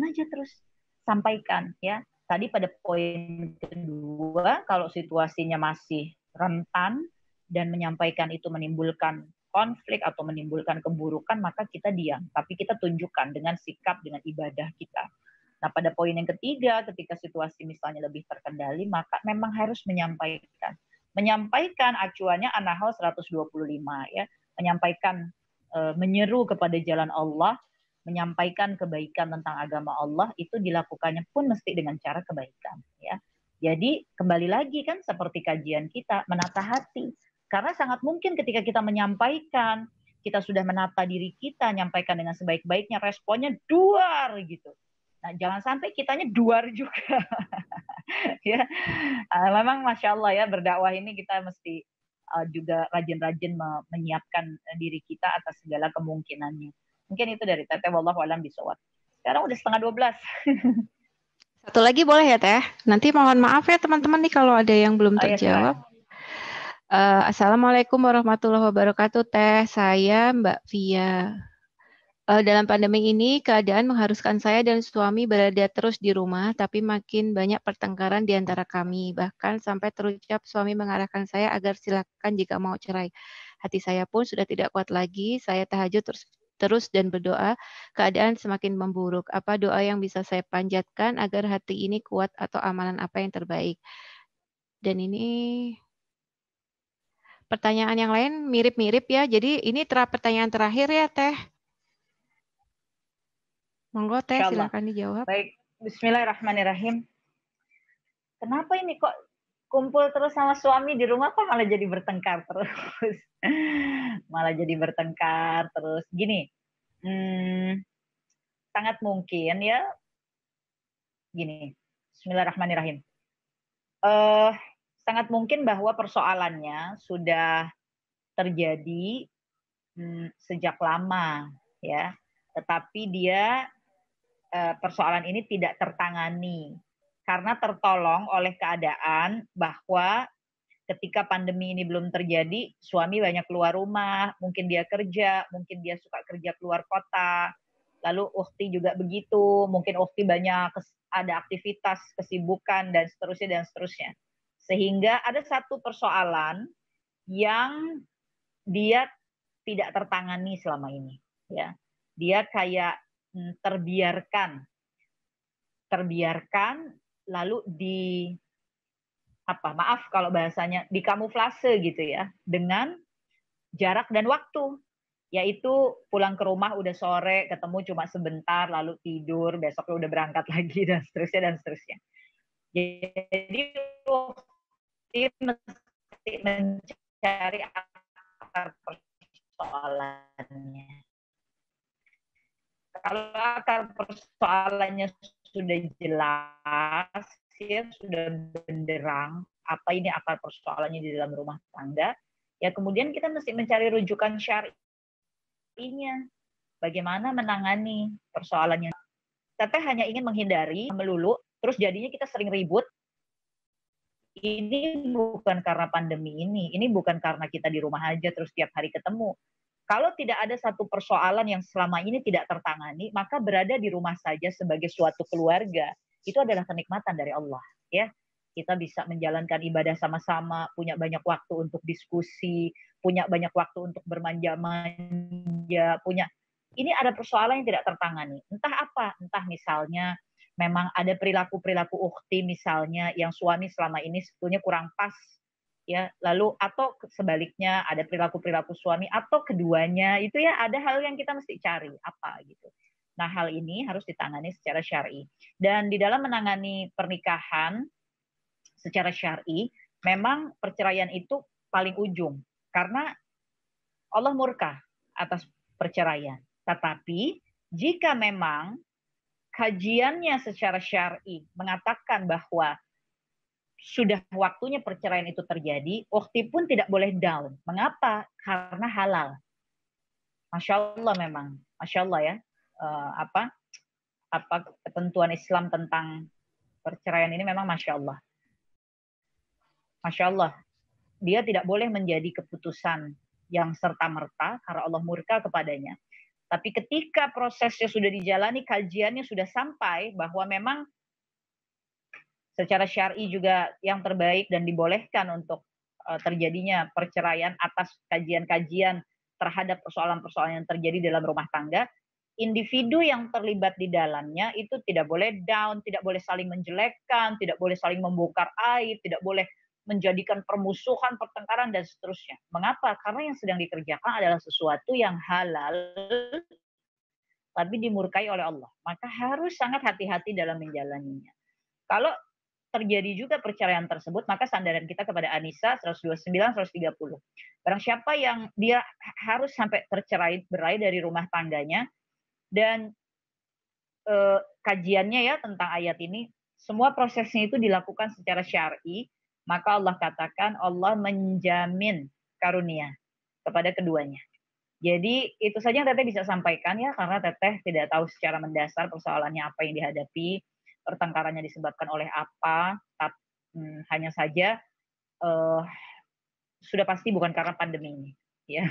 aja terus, sampaikan ya. Tadi pada poin kedua, kalau situasinya masih rentan dan menyampaikan itu menimbulkan konflik atau menimbulkan keburukan, maka kita diam. Tapi kita tunjukkan dengan sikap, dengan ibadah kita. Nah, pada poin yang ketiga, ketika situasi misalnya lebih terkendali, maka memang harus menyampaikan. Menyampaikan acuannya An-Nahl 125 ya. Menyampaikan, menyeru kepada jalan Allah, menyampaikan kebaikan tentang agama Allah itu dilakukannya pun mesti dengan cara kebaikan ya. Jadi kembali lagi kan seperti kajian kita, menata hati. Karena sangat mungkin ketika kita menyampaikan, kita sudah menata diri kita, nyampaikan dengan sebaik-baiknya, responnya duar gitu. Nah, jangan sampai kitanya duar juga. Ya, memang Masya Allah ya, berdakwah ini kita mesti juga rajin-rajin menyiapkan diri kita atas segala kemungkinannya. Mungkin itu dari Teteh, wallahu a'lam bishawab. Sekarang udah setengah 12. Satu lagi boleh ya Teh? Nanti mohon maaf ya teman-teman nih kalau ada yang belum Oh ya, terjawab. silakan. Assalamualaikum warahmatullahi wabarakatuh Teh. Saya Mbak Via. Dalam pandemi ini, keadaan mengharuskan saya dan suami berada terus di rumah, tapi makin banyak pertengkaran di antara kami. Bahkan sampai terucap suami mengarahkan saya agar silakan jika mau cerai. Hati saya pun sudah tidak kuat lagi. Saya tahajud terus dan berdoa, keadaan semakin memburuk. Apa doa yang bisa saya panjatkan agar hati ini kuat atau amalan apa yang terbaik? Dan ini pertanyaan yang lain mirip-mirip ya. Jadi ini pertanyaan terakhir ya, Teh. Monggo Teh, Insyaallah. silakan dijawab. Baik, bismillahirrahmanirrahim. Kenapa ini kok kumpul terus sama suami di rumah kok malah jadi bertengkar terus? Malah jadi bertengkar terus. Gini, sangat mungkin ya, gini, bismillahirrahmanirrahim. Sangat mungkin bahwa persoalannya sudah terjadi sejak lama, ya. Tetapi dia persoalan ini tidak tertangani karena tertolong oleh keadaan bahwa ketika pandemi ini belum terjadi, suami banyak keluar rumah, mungkin dia kerja, mungkin dia suka kerja keluar kota, lalu ukhti juga begitu, mungkin ukhti banyak ada aktivitas, kesibukan, dan seterusnya. Sehingga ada satu persoalan yang dia tidak tertangani selama ini. Ya. Dia kayak terbiarkan lalu maaf kalau bahasanya dikamuflase gitu ya, dengan jarak dan waktu, yaitu pulang ke rumah udah sore, ketemu cuma sebentar, lalu tidur, besoknya udah berangkat lagi, dan seterusnya. Jadi mesti mencari akar persoalannya. Kalau akar persoalannya sudah jelas, ya sudah benderang, apa ini akar persoalannya di dalam rumah tangga, ya kemudian kita mesti mencari rujukan syar'inya. Bagaimana menangani persoalannya. Teteh hanya ingin menghindari, melulu, terus jadinya kita sering ribut. Ini bukan karena pandemi ini bukan karena kita di rumah aja terus tiap hari ketemu. Kalau tidak ada satu persoalan yang selama ini tidak tertangani, maka berada di rumah saja sebagai suatu keluarga, itu adalah kenikmatan dari Allah. Ya, kita bisa menjalankan ibadah sama-sama, punya banyak waktu untuk diskusi, punya banyak waktu untuk bermanja-manja, ini ada persoalan yang tidak tertangani. Entah apa, entah misalnya memang ada perilaku-perilaku ukhti misalnya yang suami selama ini sebetulnya kurang pas, ya, lalu atau sebaliknya ada perilaku-perilaku suami atau keduanya itu ya ada hal yang kita mesti cari apa gitu. Nah, hal ini harus ditangani secara syar'i. Dan di dalam menangani pernikahan secara syar'i, memang perceraian itu paling ujung karena Allah murka atas perceraian. Tetapi jika memang kajiannya secara syar'i mengatakan bahwa sudah waktunya perceraian itu terjadi, ukhti pun tidak boleh down. Mengapa? Karena halal. Masya Allah memang, Masya Allah ya. Apa ketentuan Islam tentang perceraian ini memang Masya Allah. Masya Allah. Dia tidak boleh menjadi keputusan yang serta-merta karena Allah murka kepadanya. Tapi ketika prosesnya sudah dijalani, kajiannya sudah sampai bahwa memang secara syar'i juga yang terbaik dan dibolehkan untuk terjadinya perceraian atas kajian-kajian terhadap persoalan-persoalan yang terjadi dalam rumah tangga, individu yang terlibat di dalamnya itu tidak boleh down, tidak boleh saling menjelekkan, tidak boleh saling membongkar aib, tidak boleh menjadikan permusuhan, pertengkaran, dan seterusnya. Mengapa? Karena yang sedang dikerjakan adalah sesuatu yang halal, tapi dimurkai oleh Allah. Maka harus sangat hati-hati dalam menjalaninya. Kalau terjadi juga perceraian tersebut, maka sandaran kita kepada An-Nisa 129, 130. Barang siapa yang dia harus sampai berai dari rumah tangganya, dan kajiannya ya tentang ayat ini, semua prosesnya itu dilakukan secara syar'i, maka Allah katakan Allah menjamin karunia kepada keduanya. Jadi itu saja yang Teteh bisa sampaikan ya, karena Teteh tidak tahu secara mendasar persoalannya apa yang dihadapi, pertengkarannya disebabkan oleh apa, hanya saja sudah pasti bukan karena pandemi ini. Ya.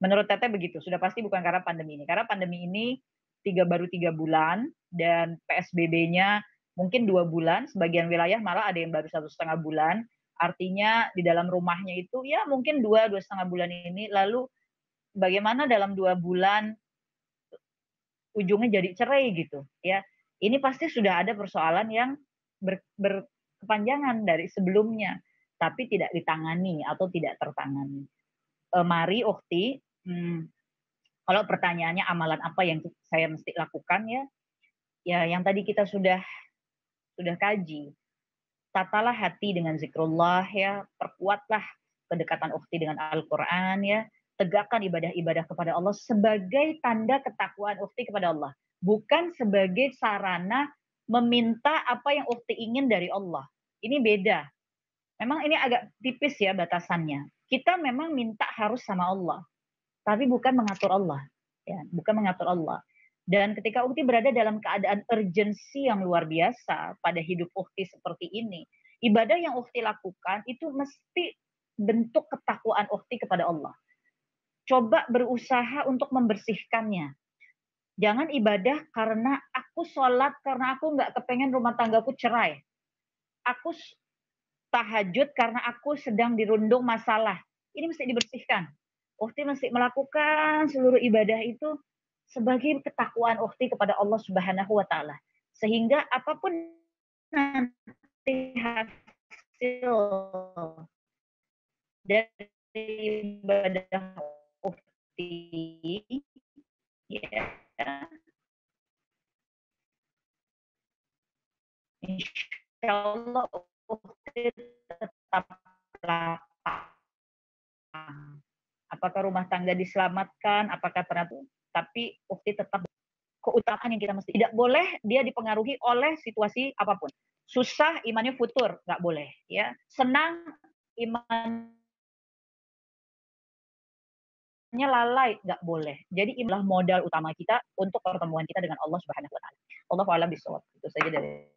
Menurut Teteh begitu, sudah pasti bukan karena pandemi ini. Karena pandemi ini baru 3 bulan dan PSBB-nya mungkin 2 bulan, sebagian wilayah malah ada yang baru 1,5 bulan. Artinya di dalam rumahnya itu ya mungkin 2,5 bulan ini, lalu bagaimana dalam 2 bulan ujungnya jadi cerai gitu ya. Ini pasti sudah ada persoalan yang berkepanjangan dari sebelumnya, tapi tidak ditangani atau tidak tertangani. Mari Ukhti, kalau pertanyaannya amalan apa yang saya mesti lakukan ya, ya yang tadi kita sudah kaji. Tatalah hati dengan zikrullah ya, perkuatlah kedekatan Ukhti dengan Al-Quran ya, tegakkan ibadah-ibadah kepada Allah sebagai tanda ketakwaan Ukhti kepada Allah, bukan sebagai sarana meminta apa yang Ukhti ingin dari Allah. Ini beda. Memang ini agak tipis ya batasannya. Kita memang minta harus sama Allah, tapi bukan mengatur Allah. Ya, bukan mengatur Allah. Dan ketika Ukhti berada dalam keadaan urgensi yang luar biasa pada hidup Ukhti seperti ini, ibadah yang Ukhti lakukan itu mesti bentuk ketakwaan Ukhti kepada Allah. Coba berusaha untuk membersihkannya. Jangan ibadah karena aku sholat, karena aku nggak kepengen rumah tanggaku cerai. Aku tahajud karena aku sedang dirundung masalah. Ini mesti dibersihkan. Ukhti mesti melakukan seluruh ibadah itu sebagai ketakwaan Ukhti kepada Allah Subhanahu wa taala. Sehingga apapun nanti hasil dari ibadah Ukhti ya, insyaallah Ukhti tetap lapang. Apakah rumah tangga diselamatkan, apakah ternyata, tapi Ukhti tetap keutamaan yang kita mesti. Tidak boleh dia dipengaruhi oleh situasi apapun. Susah imannya futur, nggak boleh. Ya, senang imannya lalai, nggak boleh. Jadi inilah modal utama kita untuk pertemuan kita dengan Allah Subhanahu Wa Taala. Allahu a'lam bishawab. Itu saja dari.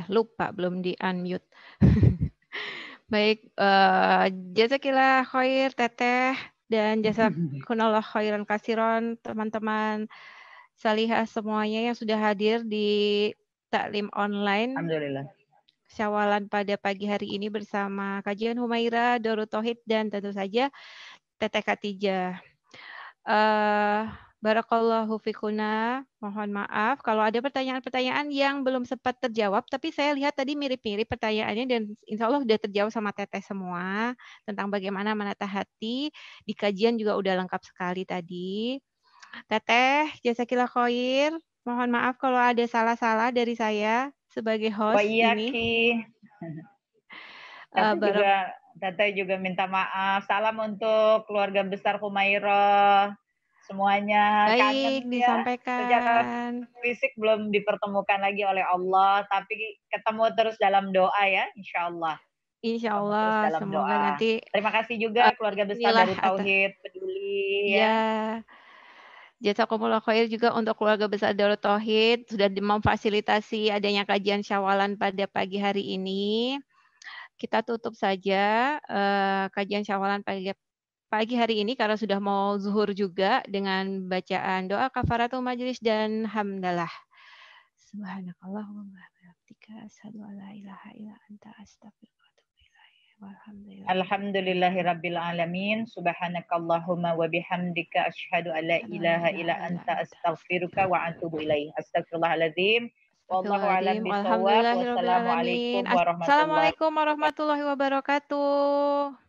Lupa belum di unmute. Baik, jazakillah khair Teteh dan jazakumullah khairan kasiron teman-teman salihah semuanya yang sudah hadir di taklim online. Alhamdulillah. Syawalan pada pagi hari ini bersama kajian Humaira, Darut Tauhid dan tentu saja Teteh Khatijah. Barakallahu fikuna, mohon maaf kalau ada pertanyaan-pertanyaan yang belum sempat terjawab, tapi saya lihat tadi mirip-mirip pertanyaannya dan insya Allah sudah terjawab sama Teteh semua tentang bagaimana menata hati. Di kajian juga udah lengkap sekali tadi. Teteh, jazakillah khair. Mohon maaf kalau ada salah-salah dari saya sebagai host ini. Teteh juga minta maaf. Salam untuk keluarga besar Humaira. Semuanya baik, kangen disampaikan. Ya. Secara fisik belum dipertemukan lagi oleh Allah, tapi ketemu terus dalam doa ya, insya Allah. Insya Allah, semoga doa. Nanti. Terima kasih juga keluarga besar Darut Tauhid peduli ya. Jazakumullah khair juga untuk keluarga besar Darut Tauhid sudah memfasilitasi adanya kajian syawalan pada pagi hari ini. Kita tutup saja kajian syawalan pagi hari ini karena sudah mau zuhur juga dengan bacaan doa kafaratul majlis dan hamdalah. Subhanakallahumma wa bihamdika asyhadu an la ilaha illa anta astaghfiruka wa atubu ilaik. Alhamdulillahirabbil alamin. Subhanakallahumma wa bihamdika asyhadu an la ilaha illa anta astaghfiruka wa atubu ilaik. Astagfirullahaladzim. Wallahu a'lam bishawab. Wassalamualaikum warahmatullahi wabarakatuh.